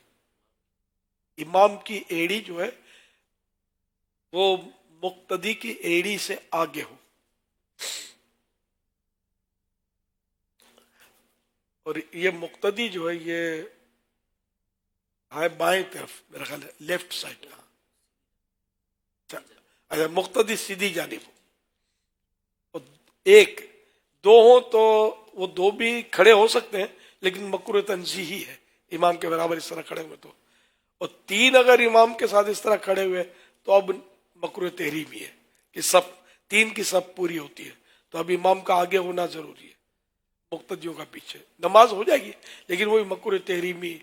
امام کی ایڑی جو ہے وہ مقتدی کی ایڑی سے آگے ہو, اور یہ مقتدی جو ہے یہ ہے بائیں طرف, میرا خیال ہے لیفٹ سائڈ. اچھا, مقتدی سیدھی جانب ہو, اور ایک دو ہوں تو وہ دو بھی کھڑے ہو سکتے ہیں, لیکن مکروہ تنزیہی ہے امام کے برابر اس طرح کھڑے ہوئے تو, اور 3 اگر امام کے ساتھ اس طرح کھڑے ہوئے تو اب مکروہ تحریمی ہے کہ 3 کی صف پوری ہوتی ہے, تو اب امام کا آگے ہونا ضروری ہے, مقتدیوں کا پیچھے. نماز ہو جائے گی لیکن وہی مکروہ تحریمی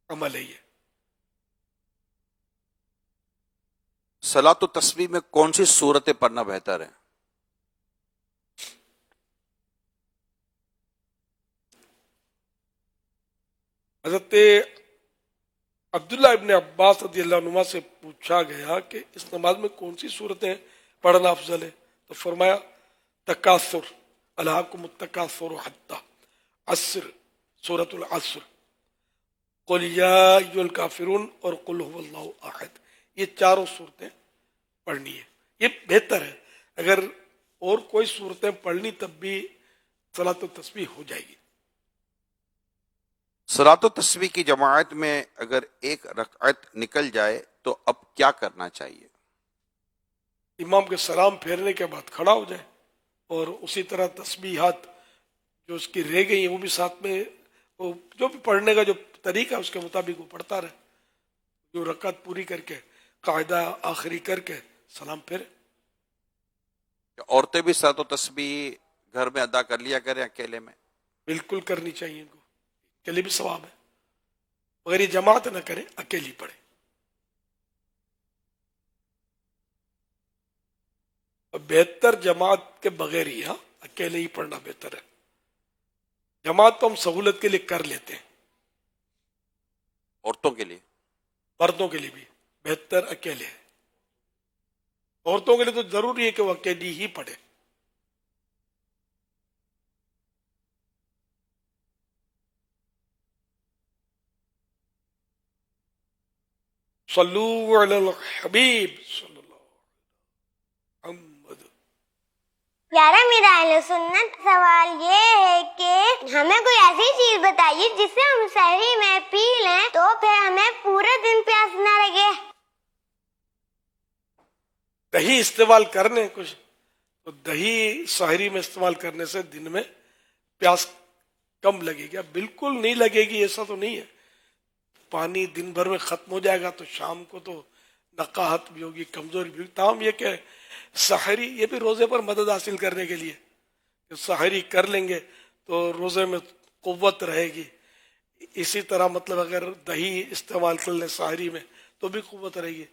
عمل ہے. یہ صلاۃ و تسبیح میں کون سی صورتیں پڑھنا بہتر ہے؟ حضرت عبداللہ ابن عباس رضی اللہ عنہ سے پوچھا گیا کہ اس نماز میں کون سی صورتیں پڑھنا افضل ہے, تو فرمایا تکاثر, الہاکم التکاثر حتی عصر, سورۃ العصر, قل یا ایھا الکافرون اور قل ھو اللہ احد, یہ 4 صورتیں پڑھنی ہے. یہ بہتر ہے, اگر اور کوئی صورتیں پڑھنی تب بھی صلاۃ و تسبیح ہو جائے گی. صلاۃ و تسبیح کی جماعت میں اگر ایک رکعت نکل جائے تو اب کیا کرنا چاہیے؟ امام کے سلام پھیرنے کے بعد کھڑا ہو جائے, اور اسی طرح تسبیحات جو اس کی رہ گئی ہیں وہ بھی ساتھ میں, وہ جو بھی پڑھنے کا جو طریقہ ہے اس کے مطابق وہ پڑھتا رہے, جو رکعت پوری کر کے قاعدہ آخری کر کے سلام پھیرے. عورتیں بھی صلاۃ و تسبیح گھر میں ادا کر لیا کریں اکیلے میں؟ بالکل کرنی چاہیے ان کو, اکیلے بھی ثواب ہے, مگر یہ جماعت نہ کرے, اکیلی پڑھے. بہتر جماعت کے بغیر ہی، ہاں اکیلے ہی پڑھنا بہتر ہے. جماعت تو ہم سہولت کے لیے کر لیتے ہیں، عورتوں کے لیے، مردوں کے لیے بھی بہتر اکیلے ہے. عورتوں کے لیے تو ضروری ہے کہ وہ اکیلی ہی پڑھے. صلو علی الحبیب صلی اللہ محمد. یارا میرا اہل سنت سوال یہ ہے کہ ہمیں کوئی ایسی چیز بتائیے جس سے ہم سحری میں پی لیں تو پھر ہمیں پورے دن پیاس نہ لگے. دہی استعمال کرنے کچھ تو دہی سحری میں استعمال کرنے سے دن میں پیاس کم لگے گی. بالکل نہیں لگے گی ایسا تو نہیں ہے. پانی دن بھر میں ختم ہو جائے گا تو شام کو تو نقاہت بھی ہوگی، کمزوری بھی ہوگی. تاہم یہ کہ سحری یہ بھی روزے پر مدد حاصل کرنے کے لیے کہ سحری کر لیں گے تو روزے میں قوت رہے گی. اسی طرح مطلب اگر دہی استعمال کر لیں سحری میں تو بھی قوت رہے گی.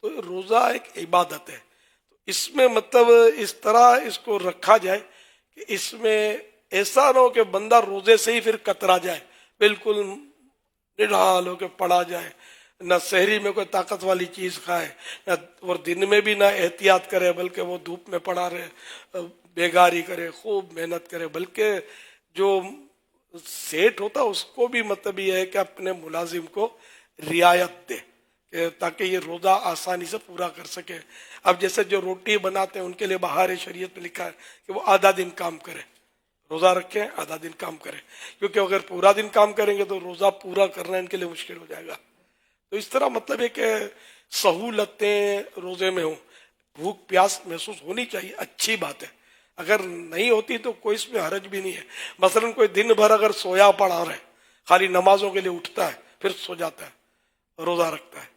تو روزہ ایک عبادت ہے. اس میں مطلب اس طرح اس کو رکھا جائے کہ اس میں ایسا نہ ہو کہ بندہ روزے سے ہی پھر کترا جائے، بالکل نڈھال ہو کے پڑا جائے، نہ سحری میں کوئی طاقت والی چیز کھائے، نہ اور دن میں بھی نہ احتیاط کرے بلکہ وہ دھوپ میں پڑا رہے، بیگاری کرے، خوب محنت کرے. بلکہ جو سیٹ ہوتا اس کو بھی مطلب یہ ہے کہ اپنے ملازم کو رعایت دے تاکہ یہ روزہ آسانی سے پورا کر سکے. اب جیسے جو روٹی بناتے ہیں ان کے لیے بہار شریعت میں لکھا ہے کہ وہ آدھا دن کام کرے، روزہ رکھیں آدھا دن کام کریں، کیونکہ اگر پورا دن کام کریں گے تو روزہ پورا کرنا ان کے لیے مشکل ہو جائے گا. تو اس طرح مطلب ہے کہ سہولتیں روزے میں ہوں. بھوک پیاس محسوس ہونی چاہیے، اچھی بات ہے. اگر نہیں ہوتی تو کوئی اس میں حرج بھی نہیں ہے. مثلا کوئی دن بھر اگر سویا پڑا رہے، خالی نمازوں کے لیے اٹھتا ہے پھر سو جاتا ہے، روزہ رکھتا ہے،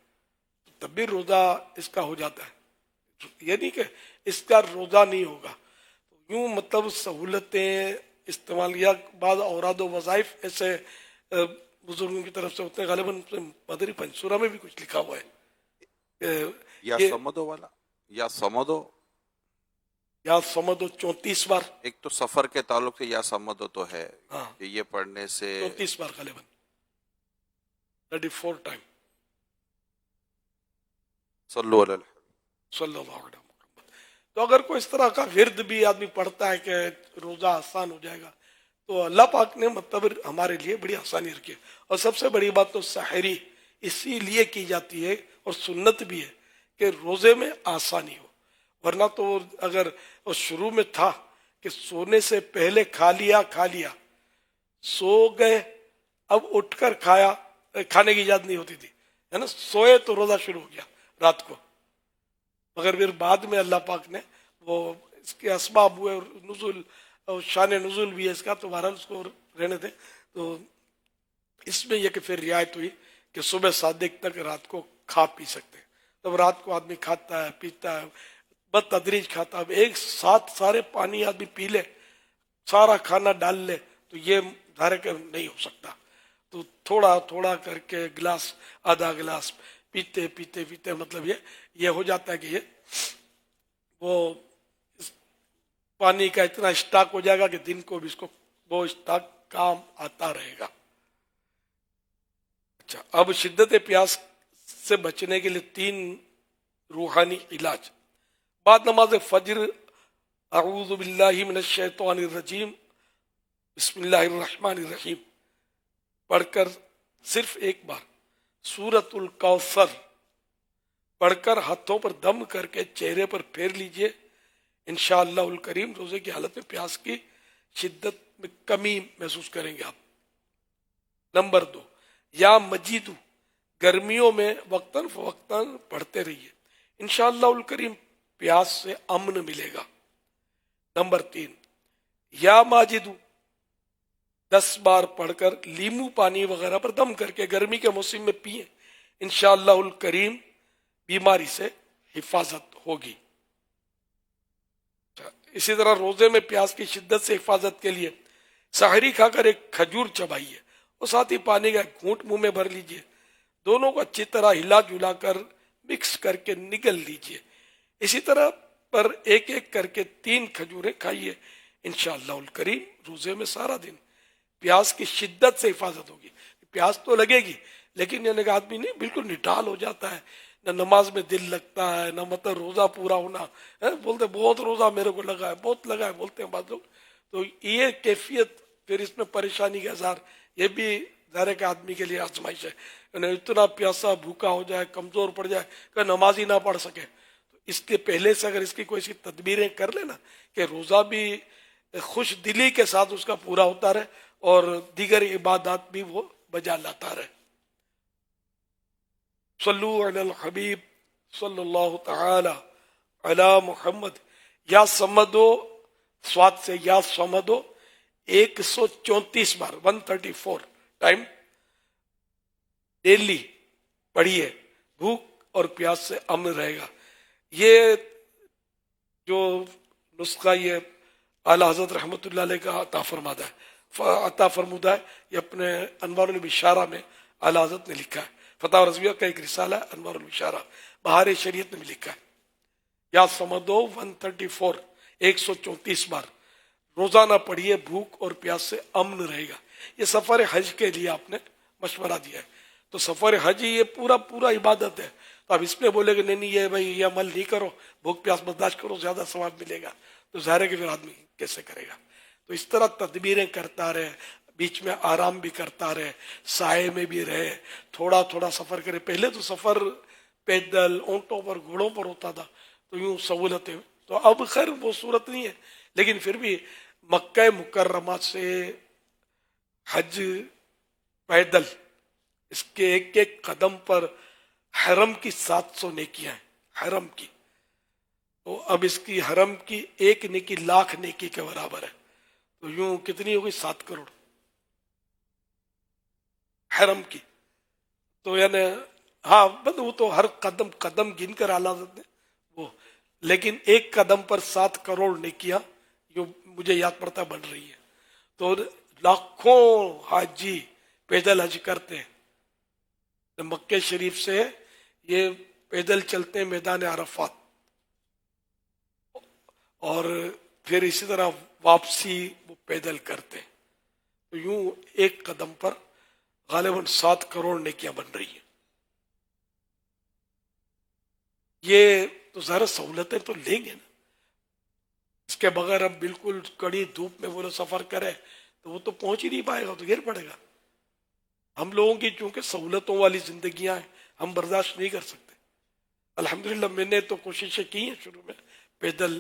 تب بھی روزہ اس کا ہو جاتا ہے. یہ نہیں کہ اس کا روزہ نہیں ہوگا. یوں مطلب سہولتیں استعمال یا بعض اوراد و وظائف ایسے بزرگوں کی طرف سے ہوتے ہیں. غالباً مدری پنسورہ میں بھی کچھ لکھا ہوا ہے یا سمدو والا، یا سمدو، یا سمدو 34 بار. ایک تو سفر کے تعلق سے یا سمدو تو ہے کہ یہ پڑھنے سے 34 بار غالباً 34 ٹائم. صلو علی صلی اللہ علیہ وسلم. تو اگر کوئی اس طرح کا ورد بھی آدمی پڑھتا ہے کہ روزہ آسان ہو جائے گا تو اللہ پاک نے مطلب ہمارے لیے بڑی آسانی رکھی ہے. اور سب سے بڑی بات تو سحری اسی لیے کی جاتی ہے اور سنت بھی ہے کہ روزے میں آسانی ہو. ورنہ تو اگر شروع میں تھا کہ سونے سے پہلے کھا لیا سو گئے، اب اٹھ کر کھایا، کھانے کی اجازت نہیں ہوتی تھی، ہے نا. سوئے تو روزہ شروع ہو گیا رات کو. مگر پھر بعد میں اللہ پاک نے وہ اس کے اسباب ہوئے اور نزول اور شان نزول بھی ہے اس کا، تو بہرحال اس کو رہنے دیں. تو اس میں یہ کہ پھر رعایت ہوئی کہ صبح صادق تک رات کو کھا پی سکتے ہیں. تب رات کو آدمی کھاتا ہے پیتا ہے بتدریج کھاتا ہے. اب ایک ساتھ سارے پانی آدمی پی لے، سارا کھانا ڈال لے تو یہ ظاہر کہ نہیں ہو سکتا. تو تھوڑا تھوڑا کر کے گلاس آدھا گلاس پیتے پیتے پیتے مطلب یہ ہو جاتا ہے کہ یہ وہ پانی کا اتنا اسٹاک ہو جائے گا کہ دن کو بھی اس کو وہ اسٹاک کام آتا رہے گا. اچھا، اب شدت پیاس سے بچنے کے لیے 3 روحانی علاج. بعد نماز فجر اعوذ باللہ من الشیطان الرجیم بسم اللہ الرحمن الرحیم پڑھ کر صرف ایک بار سورۃ الکوثر پڑھ کر ہاتھوں پر دم کر کے چہرے پر پھیر لیجئے. انشاءاللہ الکریم روزے کی حالت میں پیاس کی شدت میں کمی محسوس کریں گے آپ. نمبر 2، یا مجیدو گرمیوں میں وقتاً فوقتاً پڑھتے رہیے، انشاءاللہ الکریم پیاس سے امن ملے گا. نمبر 3، یا ماجدو 10 بار پڑھ کر لیمو پانی وغیرہ پر دم کر کے گرمی کے موسم میں پیئیں، انشاءاللہ الکریم بیماری سے حفاظت ہوگی. اسی طرح روزے میں پیاس کی شدت سے حفاظت کے لیے سحری کھا کر ایک کھجور چبائیے اور ساتھ ہی پانی کا ایک گھونٹ منہ میں بھر لیجئے. دونوں کو اچھی طرح ہلا جلا کر مکس کر کے نگل لیجئے. اسی طرح پر ایک ایک کر کے 3 کھجوریں کھائیے، انشاءاللہ الکریم روزے میں سارا دن پیاس کی شدت سے حفاظت ہوگی. پیاس تو لگے گی لیکن یعنی کہ آدمی نہیں بالکل نڈال ہو جاتا ہے، نہ نماز میں دل لگتا ہے، نہ مطلب روزہ پورا ہونا. بولتے بہت روزہ میرے کو لگا ہے، بہت لگا ہے بولتے ہیں بعض لوگ. تو یہ کیفیت پھر اس میں پریشانی کا اظہار، یہ بھی ظاہر کے آدمی کے لیے آزمائش ہے. یعنی اتنا پیاسا بھوکا ہو جائے، کمزور پڑ جائے کہ نماز ہی نہ پڑھ سکے. تو اس کے پہلے سے اگر اس کی کوئی سی تدبیریں کر لے نا کہ روزہ بھی خوش دلی کے ساتھ اس کا پورا ہوتا رہے اور دیگر عبادات بھی وہ بجا لاتا رہے. صلو علی الحبیب صلی اللہ تعالی علی محمد. یا سمدو سواد سے یا سمدو 134 بار 134 ٹائم ڈیلی پڑھیے، بھوک اور پیاس سے امن رہے گا. یہ جو نسخہ یہ اعلیٰ حضرت رحمۃ اللہ علیہ کا عطا فرمودہ ہے، یہ اپنے انوار البشارہ میں اعلیٰ حضرت نے لکھا ہے. فتح رضویہ کا ایک رسالہ ہے انوار البشارہ، بہار شریعت میں بھی لکھا ہے. یا سمدو 134 134 بار روزانہ پڑھیے، بھوک اور پیاس سے امن رہے گا. یہ سفر حج کے لیے آپ نے مشورہ دیا ہے. تو سفر حج یہ پورا عبادت ہے. تو اب اس میں بولے کہ نہیں یہ بھائی یہ عمل نہیں کرو، بھوک پیاس برداشت کرو، زیادہ ثواب ملے گا، تو ظاہر ہے کہ پھر آدمی کیسے کرے گا. تو اس طرح تدبیریں کرتا رہے، بیچ میں آرام بھی کرتا رہے، سائے میں بھی رہے، تھوڑا تھوڑا سفر کرے. پہلے تو سفر پیدل اونٹوں پر گھوڑوں پر ہوتا تھا تو یوں سہولتیں، تو اب خیر وہ صورت نہیں ہے، لیکن پھر بھی مکہ مکرمہ سے حج پیدل، اس کے ایک ایک قدم پر حرم کی 700 نیکیاں ہیں. حرم کی تو اب اس کی حرم کی ایک نیکی لاکھ نیکی کے برابر ہے. تو یوں کتنی ہوگی 7 کروڑ حرم کی. تو یعنی ہاں بس وہ تو ہر قدم قدم گن کر اعلیٰ حضرت نے وہ، لیکن ایک قدم پر 7 کروڑ نیکیاں جو مجھے یاد پڑتا بن رہی ہے. تو لاکھوں حاجی پیدل حج کرتے ہیں. مکہ شریف سے یہ پیدل چلتے ہیں میدان عرفات، اور پھر اسی طرح واپسی وہ پیدل کرتے ہیں. تو یوں ایک قدم پر غالباً 7 کروڑ نیکیاں بن رہی ہیں. یہ تو ذرا سہولتیں تو لیں گے نا، اس کے بغیر اب بالکل کڑی دھوپ میں وہ لوگ سفر کرے تو وہ تو پہنچ ہی نہیں پائے گا، تو گر پڑے گا. ہم لوگوں کی چونکہ سہولتوں والی زندگیاں ہیں، ہم برداشت نہیں کر سکتے. الحمدللہ میں نے تو کوششیں کی ہیں شروع میں پیدل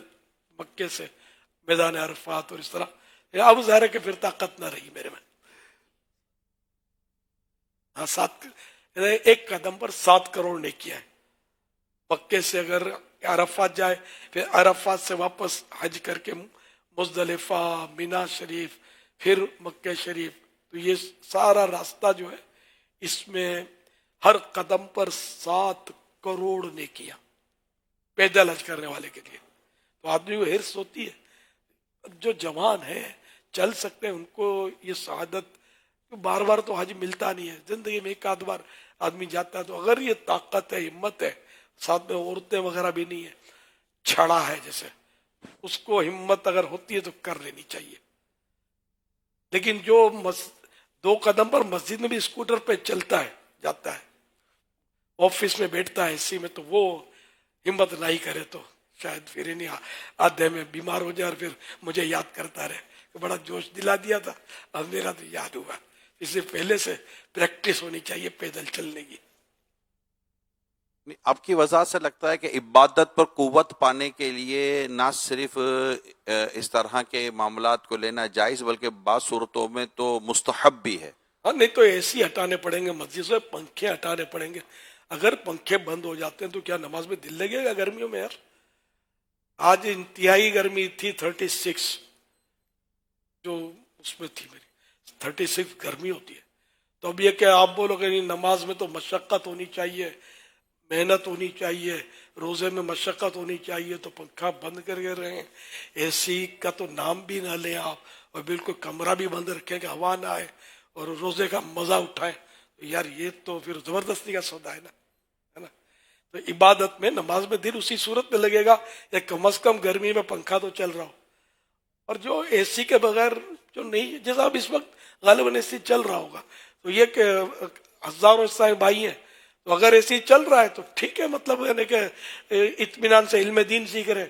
مکے سے میدان عرفات اور اس طرح. اب ظاہر ہے کہ پھر طاقت نہ رہی میرے میں. ہاں ایک قدم پر 7 کروڑ نیکیاں ہیں. مکے سے اگر عرفات جائے، پھر عرفات سے واپس حج کر کے مزدلفہ، مینا شریف، پھر مکہ شریف، تو یہ سارا راستہ جو ہے اس میں ہر قدم پر 7 کروڑ نیکیاں پیدل حج کرنے والے کے لیے. تو آدمی کو حرص ہوتی ہے. جو جوان ہیں چل سکتے ہیں ان کو یہ سعادت بار بار تو حج ملتا نہیں ہے، زندگی میں ایک آدھ بار آدمی جاتا ہے. تو اگر یہ طاقت ہے، ہمت ہے، ساتھ میں عورتیں وغیرہ بھی نہیں ہے، چھڑا ہے جیسے، اس کو ہمت اگر ہوتی ہے تو کر لینی چاہیے. لیکن جو 2 قدم پر مسجد میں بھی اسکوٹر پہ چلتا ہے، جاتا ہے، آفس میں بیٹھتا ہے اسی میں، تو وہ ہمت نہیں کرے تو شاید پھر نہیں آدھے میں بیمار ہو جائے اور پھر مجھے یاد کرتا رہے کہ بڑا جوش دلا دیا تھا، اب میرا تو یاد ہوا. اس سے پہلے سے پریکٹس ہونی چاہیے پیدل چلنے کی. آپ کی وضاحت سے لگتا ہے کہ عبادت پر قوت پانے کے لیے نہ صرف اس طرح کے معاملات کو لینا جائز بلکہ بعض صورتوں میں تو مستحب بھی ہے. ہاں نہیں تو اے سی ہٹانے پڑیں گے مسجد سے، پنکھے ہٹانے پڑیں گے. اگر پنکھے بند ہو جاتے ہیں تو کیا نماز میں دل لگے گا گرمیوں میں؟ یار آج انتہائی گرمی تھی، 36 جو اس میں تھی میری 36 گرمی ہوتی ہے. تو اب یہ کہ آپ بولو کہ نماز میں تو مشقت ہونی چاہیے، محنت ہونی چاہیے، روزے میں مشقت ہونی چاہیے، تو پنکھا بند کر کے رہیں، اے سی کا تو نام بھی نہ لیں آپ، اور بالکل کمرہ بھی بند رکھیں کہ ہوا نہ آئے، اور روزے کا مزہ اٹھائیں. یار یہ تو پھر زبردستی کا سودا ہے نا. تو تو عبادت میں نماز میں دل اسی صورت میں لگے گا یا کم از کم گرمی میں پنکھا تو چل رہا ہو. اور جو اے سی کے بغیر جو نہیں، جیسا اب اس وقت غالباً اے سی چل رہا ہوگا، تو یہ کہ ہزاروں عیسائی بھائی ہیں، تو اگر اے سی چل رہا ہے تو ٹھیک ہے، مطلب یعنی کہ اطمینان سے علم دین سیکھ رہے.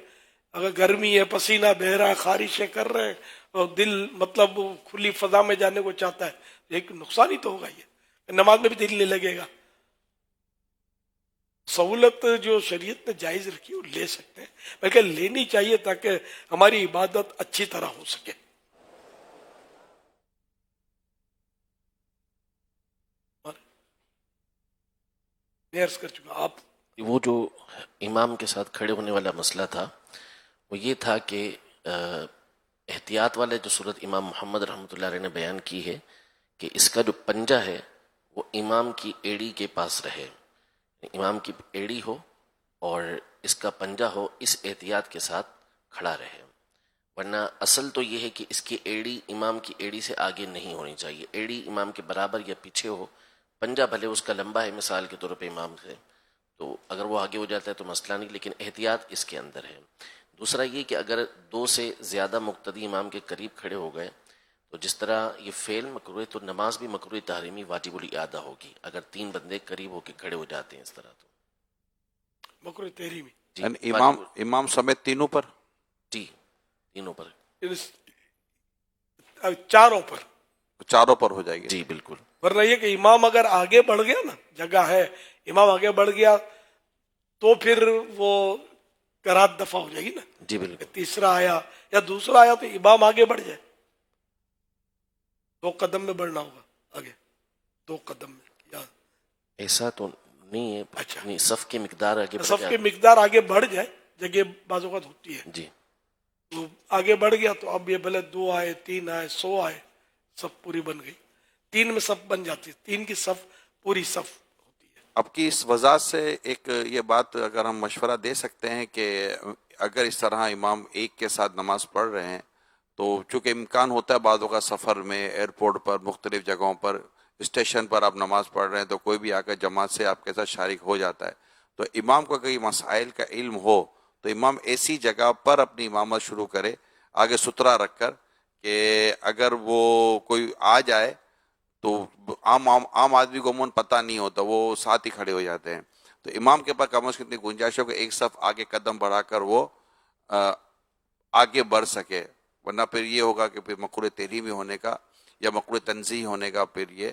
اگر گرمی ہے، پسینہ بہہ رہا ہے، خارشیں کر رہے ہیں اور دل مطلب کھلی فضا میں جانے کو چاہتا ہے، ایک نقصان ہی تو ہوگا. یہ نماز میں بھی دل نہیں لگے گا. سہولت جو شریعت نے جائز رکھی وہ لے سکتے ہیں، بلکہ لینی چاہیے تاکہ ہماری عبادت اچھی طرح ہو سکے. میں عرض کر چکا. آپ وہ جو امام کے ساتھ کھڑے ہونے والا مسئلہ تھا وہ یہ تھا کہ احتیاط والے جو صورت امام محمد رحمۃ اللہ علیہ نے بیان کی ہے کہ اس کا جو پنجہ ہے وہ امام کی ایڑی کے پاس رہے، امام کی ایڑی ہو اور اس کا پنجہ ہو، اس احتیاط کے ساتھ کھڑا رہے. ورنہ اصل تو یہ ہے کہ اس کی ایڑی امام کی ایڑی سے آگے نہیں ہونی چاہیے، ایڑی امام کے برابر یا پیچھے ہو. پنجہ بھلے اس کا لمبا ہے مثال کے طور پہ امام سے، تو اگر وہ آگے ہو جاتا ہے تو مسئلہ نہیں، لیکن احتیاط اس کے اندر ہے. دوسرا یہ کہ اگر دو سے زیادہ مقتدی امام کے قریب کھڑے ہو گئے تو جس طرح یہ فعل مکروہ تو نماز بھی مکروہ تحریمی واجب الاعادہ ہوگی اگر تین بندے قریب ہو کے کھڑے ہو جاتے ہیں اس طرح. تو مکروہ تحریمی یعنی امام سمیت تینوں پر، جی تینوں پر، چاروں پر ہو جائے گی. جی بالکل. ورنہ یہ کہ امام اگر آگے بڑھ گیا نا، جگہ ہے امام آگے بڑھ گیا تو پھر وہ قرات دفع ہو جائے گی نا. جی بالکل. تیسرا آیا یا دوسرا آیا تو امام آگے بڑھ جائے، 2 قدم میں بڑھنا ہوگا آگے، 2 قدم میں. ایسا تو نہیں ہے. اچھا، نہیں، صف کی مقدار آگے صف کی مقدار آگے بڑھ جائے، جگہ بعض اوقات ہوتی ہے. جی تو آگے بڑھ گیا تو اب یہ بھلے 2 آئے 3 آئے 100 آئے، صف پوری بن گئی. 3 میں صف بن جاتی ہے، 3 کی صف پوری صف. اب کی اس وضاحت سے ایک یہ بات اگر ہم مشورہ دے سکتے ہیں کہ اگر اس طرح امام ایک کے ساتھ نماز پڑھ رہے ہیں تو چونکہ امکان ہوتا ہے بعضوں کا سفر میں، ایئرپورٹ پر، مختلف جگہوں پر، اسٹیشن پر آپ نماز پڑھ رہے ہیں تو کوئی بھی آ کر جماعت سے آپ کے ساتھ شریک ہو جاتا ہے، تو امام کو کئی مسائل کا علم ہو تو امام ایسی جگہ پر اپنی امامت شروع کرے آگے ستھرا رکھ کر کہ اگر وہ کوئی آ جائے تو عام آدمی کو عموماً پتہ نہیں ہوتا، وہ ساتھ ہی کھڑے ہو جاتے ہیں. تو امام کے پاس کم از کم اتنی گنجائش ہو کہ ایک صف آگے قدم بڑھا کر وہ آگے بڑھ سکے. ورنہ پھر یہ ہوگا کہ پھر مکروہ تحریمی ہونے کا یا مکروہ تنزیہ ہونے کا پھر یہ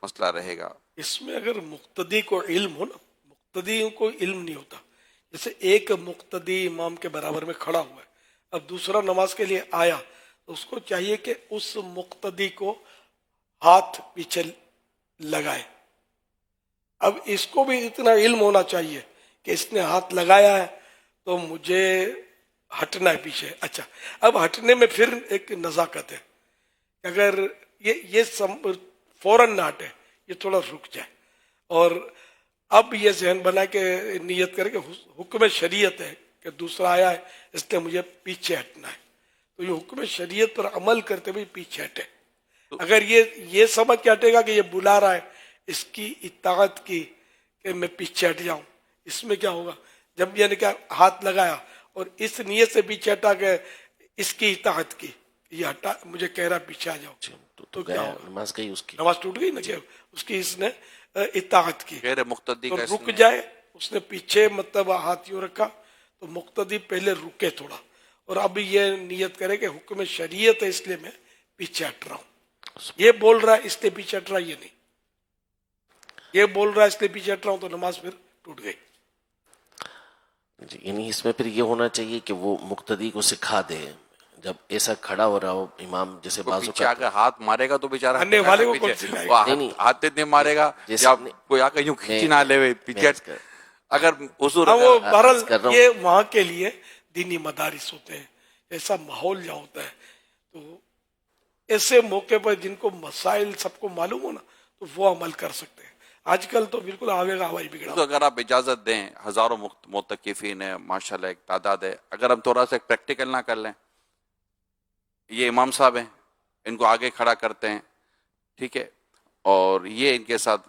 مسئلہ رہے گا. اس میں اگر مقتدی کو علم ہو نا، مقتدی کو علم نہیں ہوتا. جیسے ایک مقتدی امام کے برابر میں کھڑا ہوا ہے، اب دوسرا نماز کے لیے آیا تو اس کو چاہیے کہ اس مقتدی کو ہاتھ پیچھے لگائے. اب اس کو بھی اتنا علم ہونا چاہیے کہ اس نے ہاتھ لگایا ہے تو مجھے ہٹنا ہے پیچھے. اچھا، اب ہٹنے میں پھر ایک نزاکت ہے، اگر یہ فوراً نہ ہٹے، یہ تھوڑا رک جائے اور اب یہ ذہن بنا کہ نیت کرے کہ حکم شریعت ہے کہ دوسرا آیا ہے اس لیے مجھے پیچھے ہٹنا ہے، تو یہ حکم شریعت پر عمل کرتے ہوئے پیچھے ہٹے. اگر یہ سمجھ کے ہٹے گا کہ یہ بلا رہا ہے اس کی اطاعت کی کہ میں پیچھے ہٹ جاؤں، اس میں کیا ہوگا؟ جب یعنی کہ ہاتھ لگایا اور اس نیت سے پیچھے ہٹا کہ اس کی اطاعت کی، یہ ہٹا مجھے کہہ رہا پیچھے آ جاؤ، تو کیا ہوگا؟ نماز گئی، اس کی نماز ٹوٹ گئی نا، کہ اس کی اس نے اطاعت کی. غیر مقتدی تو کا رک جائے، اس نے پیچھے مطلب ہاتھ یوں رکھا تو مقتدی پہلے رکے تھوڑا اور اب یہ نیت کرے کہ حکم شریعت ہے اس لیے میں پیچھے ہٹ رہا ہوں. یہ بول رہا ہے اس لیے پیچھے ہٹ رہا، یہ نہیں، یہ بول رہا ہے اس لیے پیچھے ہٹ رہا ہوں تو نماز پھر ٹوٹ گئی. جی، یعنی اس میں پھر یہ ہونا چاہیے کہ وہ مقتدی کو سکھا دے، جب ایسا کھڑا ہو رہا ہو امام، جیسے بازو پیچھے اگر ہاتھ مارے گا تو بیچارہ والے کو کون سکھائے گا؟ ہاتھ نہیں مارے گا یا کوئی آ کر یوں کھینچی نہ لے پیچھے. اگر حضور وہ بہرحال یہ وہاں کے لیے دینی مدارس ہوتے ہیں، ایسا ماحول جہاں ہوتا ہے، تو ایسے موقع پر جن کو مسائل سب کو معلوم ہو نا تو وہ عمل کر سکتے ہیں. آج کل تو بالکل آوے گا ہوائی بگڑا. تو اگر آپ اجازت دیں، ہزاروں معتکفین ہیں ماشاءاللہ، ایک تعداد ہے، اگر ہم تھوڑا سا ایک پریکٹیکل نہ کر لیں، یہ امام صاحب ہیں، ان کو آگے کھڑا کرتے ہیں، ٹھیک ہے، اور یہ ان کے ساتھ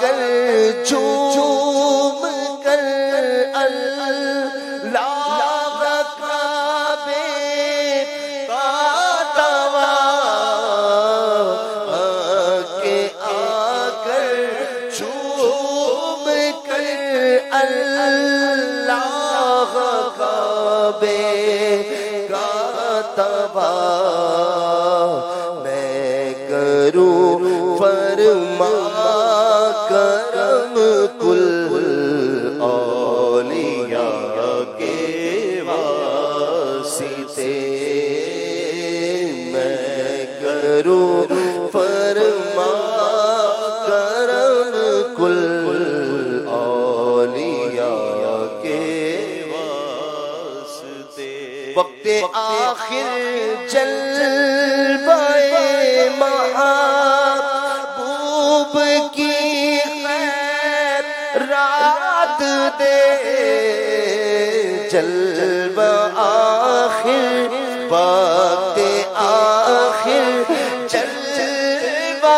کر جھوم کر اللہ کعبے کا طواف کے آ کر جھوم کر اللہ کعبے کا طواف میں کروں فرما کرم کل اولیاء کے واسطے میں کروں فرما کرم کل اولیاء کے واسطے وقت آخر جلوہ محبوب کی رات دے جلوہ آخر وقت آخر جلوہ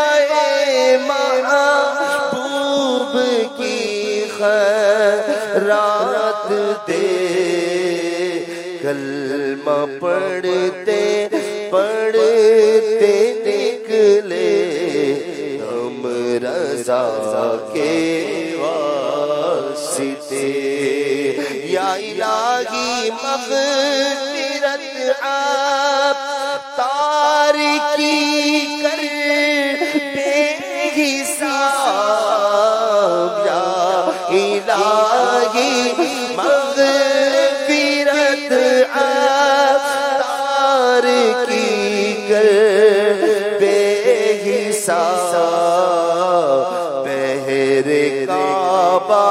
محبوب کی خیرات دے کلمہ پڑھتے پڑھتے نکلے ہم رضا کے واسطے یا الہی مغفرت آپ تارکی کر بے حساب یا الہی مغفرت آپ تارکی کر بے حساب بحر کعبہ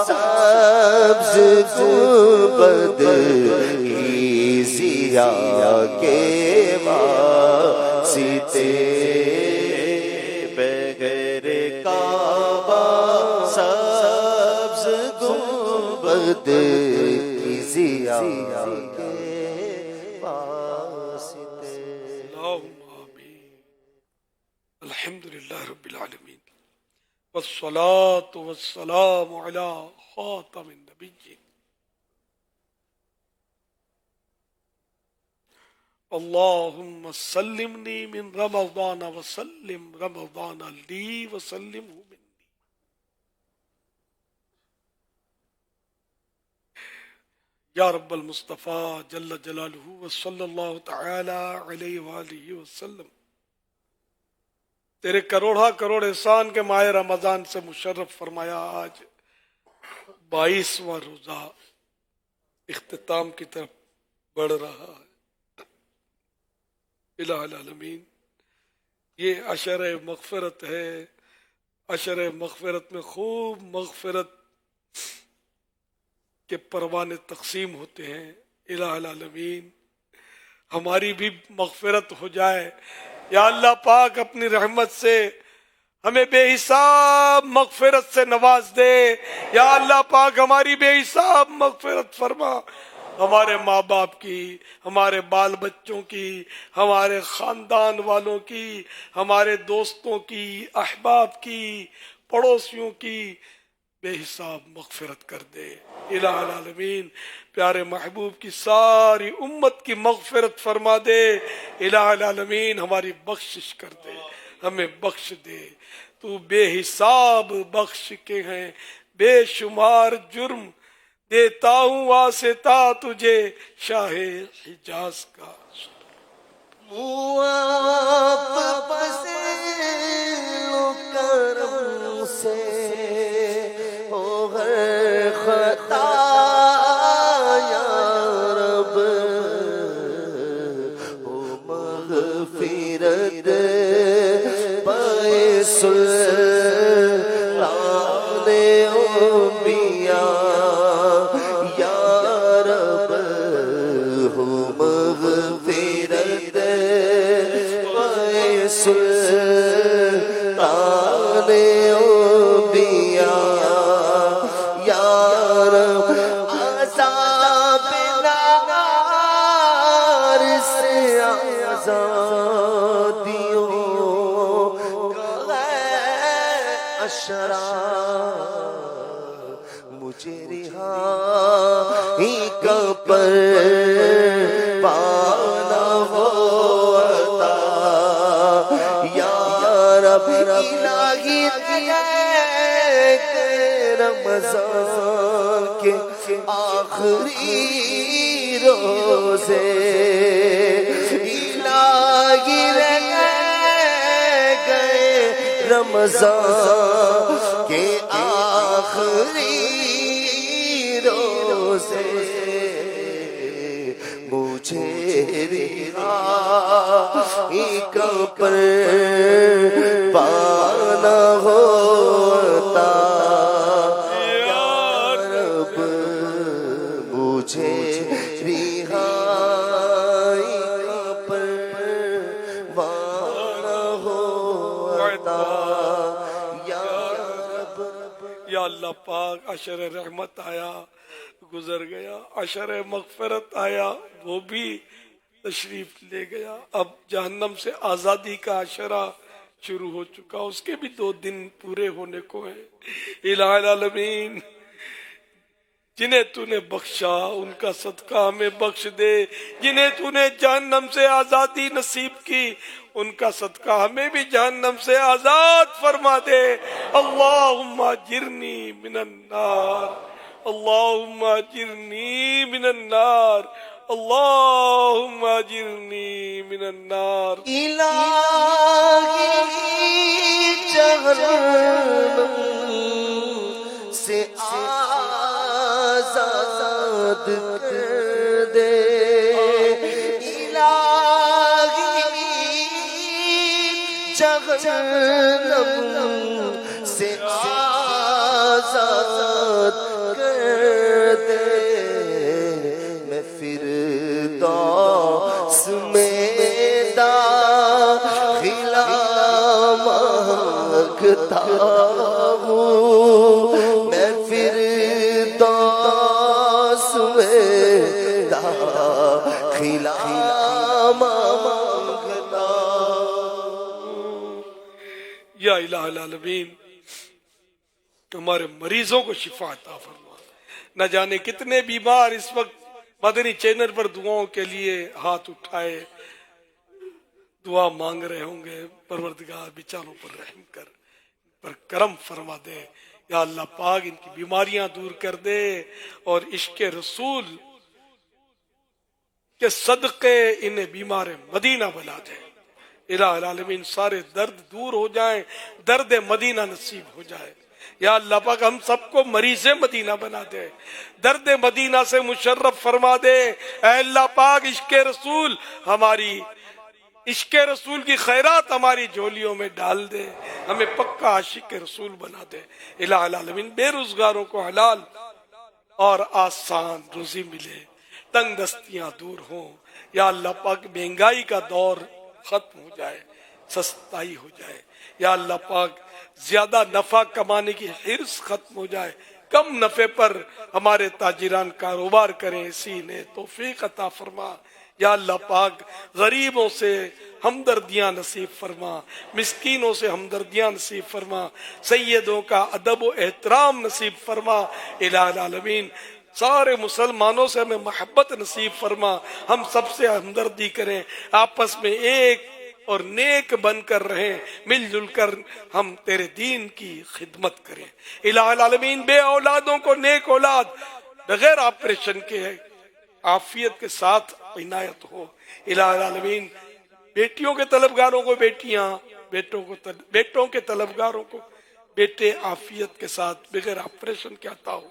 سبز گنبد عیسیٰ کے واسطے بحر کعبہ سبز گنبد عیسیٰ کے واسطے الحمدللہ رب العالمین والصلاة والسلام علی خاتم النبیین اللہم سلمنی من رمضان وسلم رمضان لی وسلمہ منی یا رب المصطفیٰ جل جلالہ وصلی اللہ تعالی علیہ وآلہ وسلم تیرے کروڑا کروڑ احسان کے ماہ رمضان سے مشرف فرمایا آج 22واں روزہ اختتام کی طرف بڑھ رہا ہے الہ العالمین یہ عشر مغفرت ہے عشر مغفرت میں خوب مغفرت کے پروانے تقسیم ہوتے ہیں الہ العالمین ہماری بھی مغفرت ہو جائے یا اللہ پاک اپنی رحمت سے ہمیں بے حساب مغفرت سے نواز دے یا اللہ پاک ہماری بے حساب مغفرت فرما ہمارے ماں باپ کی ہمارے بال بچوں کی ہمارے خاندان والوں کی ہمارے دوستوں کی احباب کی پڑوسیوں کی بے حساب مغفرت کر دے الہ العالمین پیارے محبوب کی ساری امت کی مغفرت فرما دے الہ العالمین ہماری بخشش کر دے ہمیں بخش دے تو بے حساب بخش کے ہیں بے شمار جرم دیتا ہوں واسطہ تجھے شاہ حجاز کا کرم سے ہو ہر خطا یا رب ہو مغفرت پائے سلطان انبیاء یا رب ہو مغفرت پائے سلطان انبیاء یا رب عذاب نار سے آزادیوں کا معاشرہ مجھے رہائی کا پروانہ ہو عطا یا رب الہی رمضان کے آخری روزے الہی رہ گئے رمضان کے آخری روزے مجھے رہائی کا پروانہ ہو عطا یا رب مجھے رہائی کا پروانہ ہو عطا یا رب۔ یا اللہ پاک عشر رحمت آیا گزر گیا، عشر مغفرت آیا وہ بھی تشریف لے گیا، اب جہنم سے آزادی کا عشرہ شروع ہو چکا، اس کے بھی 2 دن پورے ہونے کو ہیں۔ الہ العالمین جنہیں تو نے بخشا ان کا صدقہ ہمیں بخش دے، جنہیں تو نے جہنم سے آزادی نصیب کی ان کا صدقہ ہمیں بھی جہنم سے آزاد فرما دے۔ اللہم اجرنی من النار، اللہم اجرنی من النار، اللہم اجرنی من النار۔ الہی جہنم سے آزاد کر دے، الہی جہنم سے آزاد کر دے، میں فردوس میں داخلہ مانگتا ہوں، میں فردوس میں داخلہ مانگتا ہوں۔ یا الہ العالمین ہمارے مریضوں کو شفا عطا فرما، نہ جانے کتنے بیمار اس وقت مدنی چینل پر دعاؤں کے لیے ہاتھ اٹھائے دعا مانگ رہے ہوں گے، پروردگار بیچاروں پر رحم کر، پر کرم فرما دے یا اللہ پاک، ان کی بیماریاں دور کر دے اور عشق رسول کے صدقے انہیں بیمار مدینہ بنا دے۔ الہ العالمین سارے درد دور ہو جائیں، درد مدینہ نصیب ہو جائے یا اللہ پاک، ہم سب کو مریض مدینہ بنا دے، درد مدینہ سے مشرف فرما دے اے اللہ پاک۔ عشق رسول ہماری، عشق رسول کی خیرات ہماری جھولیوں میں ڈال دے، ہمیں پکا عاشق رسول بنا دے۔ الہ العالمین بے روزگاروں کو حلال اور آسان روزی ملے، تنگ دستیاں دور ہوں یا اللہ پاک، مہنگائی کا دور ختم ہو جائے، سستائی ہو جائے یا اللہ پاک، زیادہ نفع کمانے کی حرص ختم ہو جائے، کم نفع پر ہمارے تاجران کاروبار کریں، اسی نے توفیق عطا فرما یا اللہ پاک۔ غریبوں سے ہمدردیاں نصیب فرما، مسکینوں سے ہمدردیاں نصیب فرما، سیدوں کا ادب و احترام نصیب فرما الہ العالمین۔ سارے مسلمانوں سے ہمیں محبت نصیب فرما، ہم سب سے ہمدردی کریں، آپس میں ایک اور نیک بن کر رہیں، مل جل کر ہم تیرے دین کی خدمت کریں۔ الہ العالمین بے اولادوں کو نیک اولاد بغیر آپریشن کے عافیت کے ساتھ عنایت ہو۔ الہ العالمین بیٹیوں کے طلبگاروں کو بیٹیاں، بیٹوں کے طلبگاروں کو بیٹے عافیت کے ساتھ بغیر آپریشن کے عطا ہو۔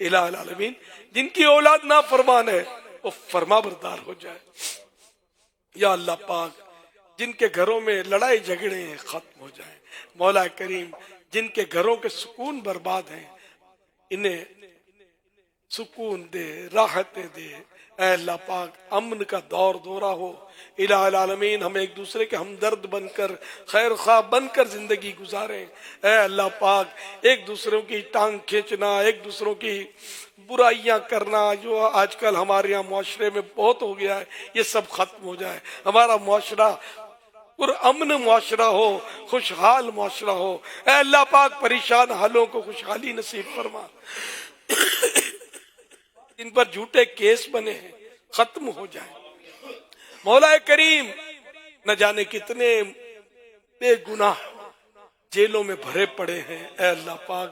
الہ العالمین جن کی اولاد نافرمان ہے وہ فرما بردار ہو جائے یا اللہ پاک، جن کے گھروں میں لڑائی جھگڑے ہیں ختم ہو جائیں مولا کریم، جن کے گھروں کے سکون برباد ہیں انہیں سکون دے، راحتیں دے اے اللہ پاک، امن کا دور دورہ ہو۔ الہ العالمین ہم ایک دوسرے کے ہمدرد بن کر، خیر خواہ بن کر زندگی گزاریں اے اللہ پاک۔ ایک دوسروں کی ٹانگ کھینچنا، ایک دوسروں کی برائیاں کرنا جو آج کل ہمارے یہاں معاشرے میں بہت ہو گیا ہے، یہ سب ختم ہو جائے، ہمارا معاشرہ پر امن معاشرہ ہو، خوشحال معاشرہ ہو۔ اے اللہ پاک پریشان حالوں کو خوشحالی نصیب فرما، ان پر جھوٹے کیس بنے ہیں ختم ہو جائیں۔ مولا کریم نہ جانے کتنے بے گناہ جیلوں میں بھرے پڑے ہیں، اے اللہ پاک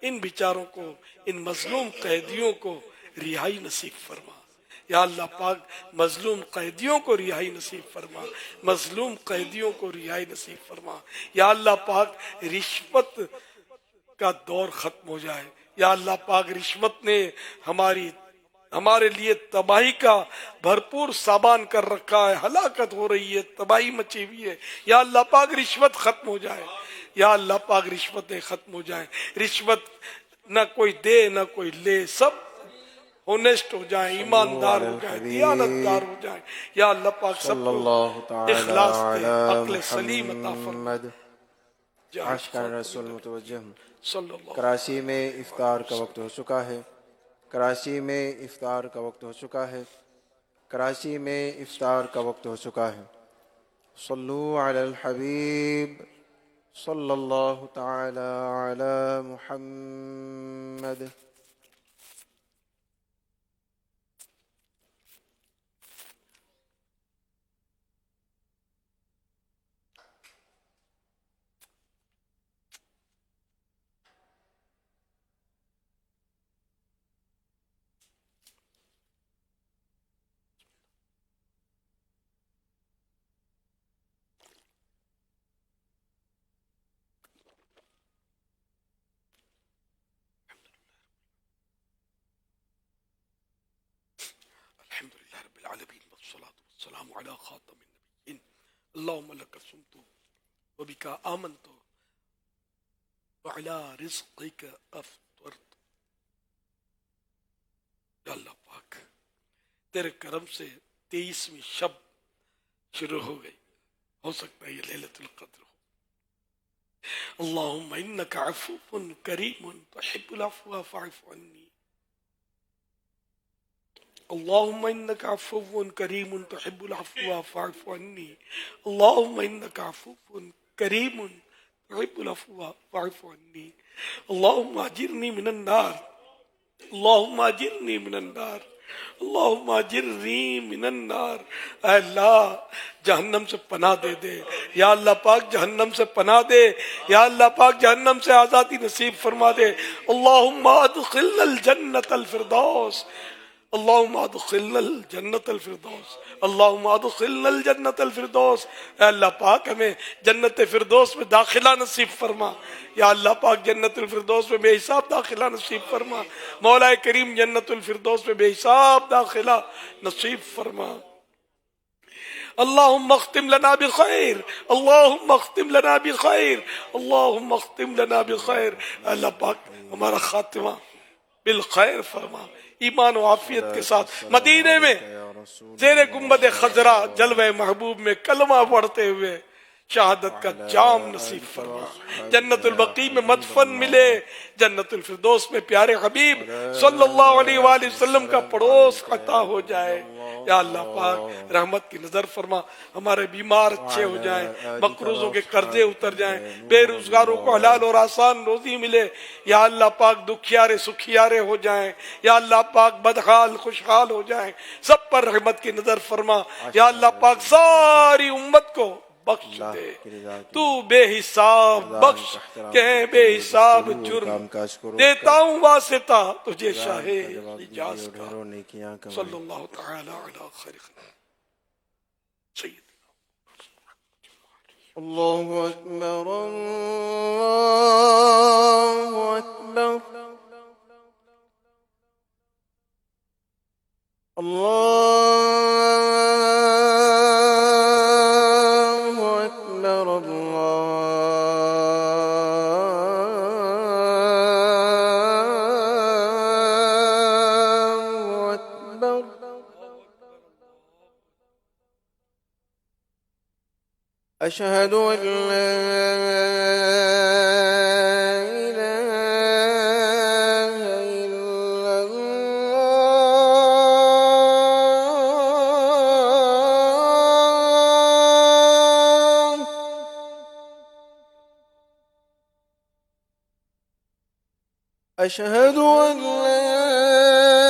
ان بیچاروں کو، ان مظلوم قیدیوں کو رہائی نصیب فرما۔ یا اللہ پاک مظلوم قیدیوں کو رہائی نصیب فرما، مظلوم قیدیوں کو رہائی نصیب فرما۔ یا اللہ پاک رشوت کا دور ختم ہو جائے۔ یا اللہ پاک رشوت نے ہمارے لیے تباہی کا بھرپور سامان کر رکھا ہے، ہلاکت ہو رہی ہے، تباہی مچی ہوئی ہے۔ یا اللہ پاک رشوت ختم ہو جائے۔ یا اللہ پاک رشوتیں ختم ہو جائیں، رشوت نہ کوئی دے نہ کوئی لے، سب اونیسٹ ہو جائیں، ایماندار ہو جائیں، دیانتدار ہو جائیں۔ یا اللہ پاک سب کو اخلاص دے، عقل سلیم عطا فرما۔ عاشقان رسول متوجہ ہوں۔ صلی اللہ کراچی میں افطار کا وقت ہو چکا ہے، کراچی میں افطار کا وقت ہو چکا ہے، کراچی میں افطار کا وقت ہو چکا ہے۔ صلو علی الحبیب صلی اللہ تعالی علی محمد۔ الحمد لله رب العالمين والصلاة والسلام على خاتم النبيين اللهم لك صمت وبك آمنت وعلى رزقك أفطرت۔ یا اللہ پاک تیرے کرم سے 23ویں شب شروع ہو گئی، ہو سکتا ہے یہ لیلۃ القدر ہو۔ اللہم انک عفو کریم تحب العفو فاعف عنی، اللهم إنك عفو كريم تحب العفو فاعف عني، اللهم إنك عفو كريم تحب العفو فاعف عني، اللهم أجرني من النار، اللهم أجرني من النار، اللهم أجرني من النار۔ اے اللہ جہنم سے پناہ دے دے، یا اللہ پاک جہنم سے پناہ دے، یا اللہ پاک جہنم سے آزادی نصیب فرما دے۔ اللهم ادخلنا الجنة الفردوس، اللہم ادخلنا الجنت الفردوس، اللہم ادخلنا الجنت الفردوس۔ اے اللہ پاک ہمیں جنت فردوس میں داخلہ نصیب فرما، یا اللہ پاک جنت الفردوس میں بے حساب داخلہ نصیب فرما، مولا کریم جنت الفردوس میں بے حساب داخلہ نصیب فرما۔ اللہم اختم لنا بخیر، اللہم اختم لنا بخیر، اللہم اختم لنا بخیر۔ اے اللہ پاک ہمارا خاتمہ بالخیر فرما، ایمان و عافیت کے ساتھ مدینے میں زیر گنبد خضرا جلوہ محبوب میں کلمہ پڑھتے ہوئے شہادت کا جام نصیب فرما، جنت البقیع میں مدفن ملے، جنت الفردوس میں پیارے حبیب صلی اللہ علیہ وآلہ وسلم کا پڑوس عطا ہو جائے۔ یا اللہ پاک رحمت کی نظر فرما، ہمارے بیمار اچھے ہو جائیں، مقروضوں کے قرضے اتر جائیں، بے روزگاروں کو حلال اور آسان روزی ملے، یا اللہ پاک دکھیارے سکھیارے ہو جائیں، یا اللہ پاک بدحال خوشحال ہو جائیں، سب پر رحمت کی نظر فرما۔ یا اللہ پاک ساری امت کو بخش دے، تو بے حساب بخش کہ بے حساب جرم دیتا ہوں واسطہ تجھے شاہ حجاز کا، صلی اللہ تعالی علی خیر سید۔ اللہ اکبر اللہ اکبر، اللہ اکبر، اللہ اکبر۔ اشہد ان لا أشهد أن لا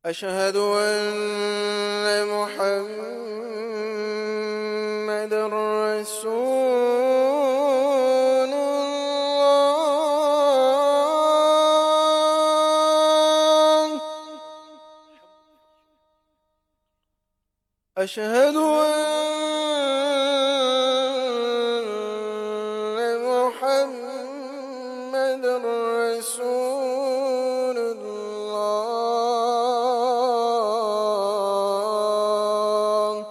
أشهد أن محمد رسول الله أشهد أن محمد رسول الله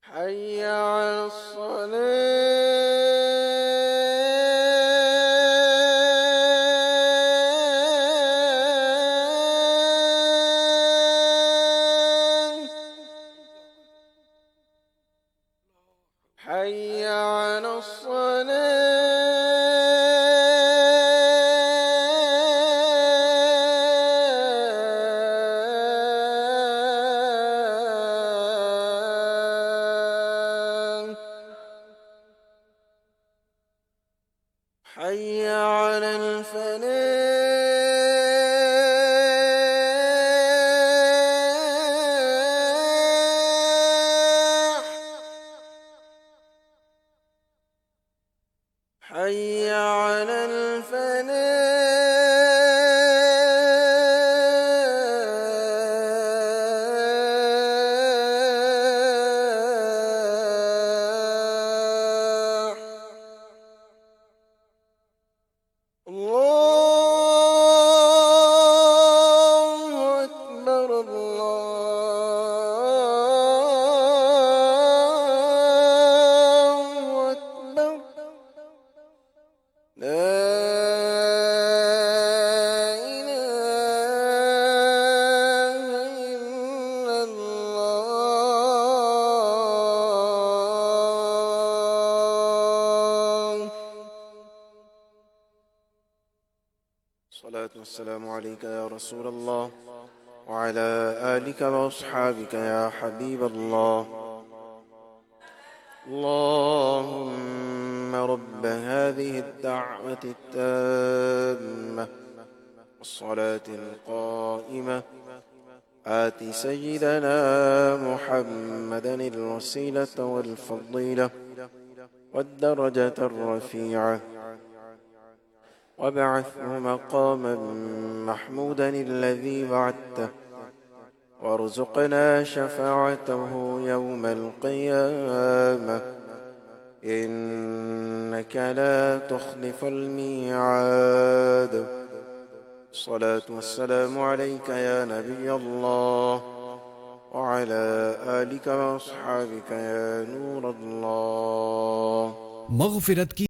حي على الصلاة حي على الصلاة حي على الفلاح حي على الفلاح الله أكبر الله أكبر لا إله إلا الله الصلاة والسلام عليك يا رسول الله وعلى آلك وأصحابك يا حبيب الله اللهم رب هذه الدعوة التامة والصلاة القائمة آت سيدنا محمدا الوسيلة والفضيلة والدرجة الرفيعة وابعثه مقاما محمودا الذي وعدته وارزقنا شفاعته يوم القيامة إنك لا تخلف الميعاد الصلاة والسلام عليك يا نبي الله وعلى آلك وأصحابك يا نور الله مغفرت کی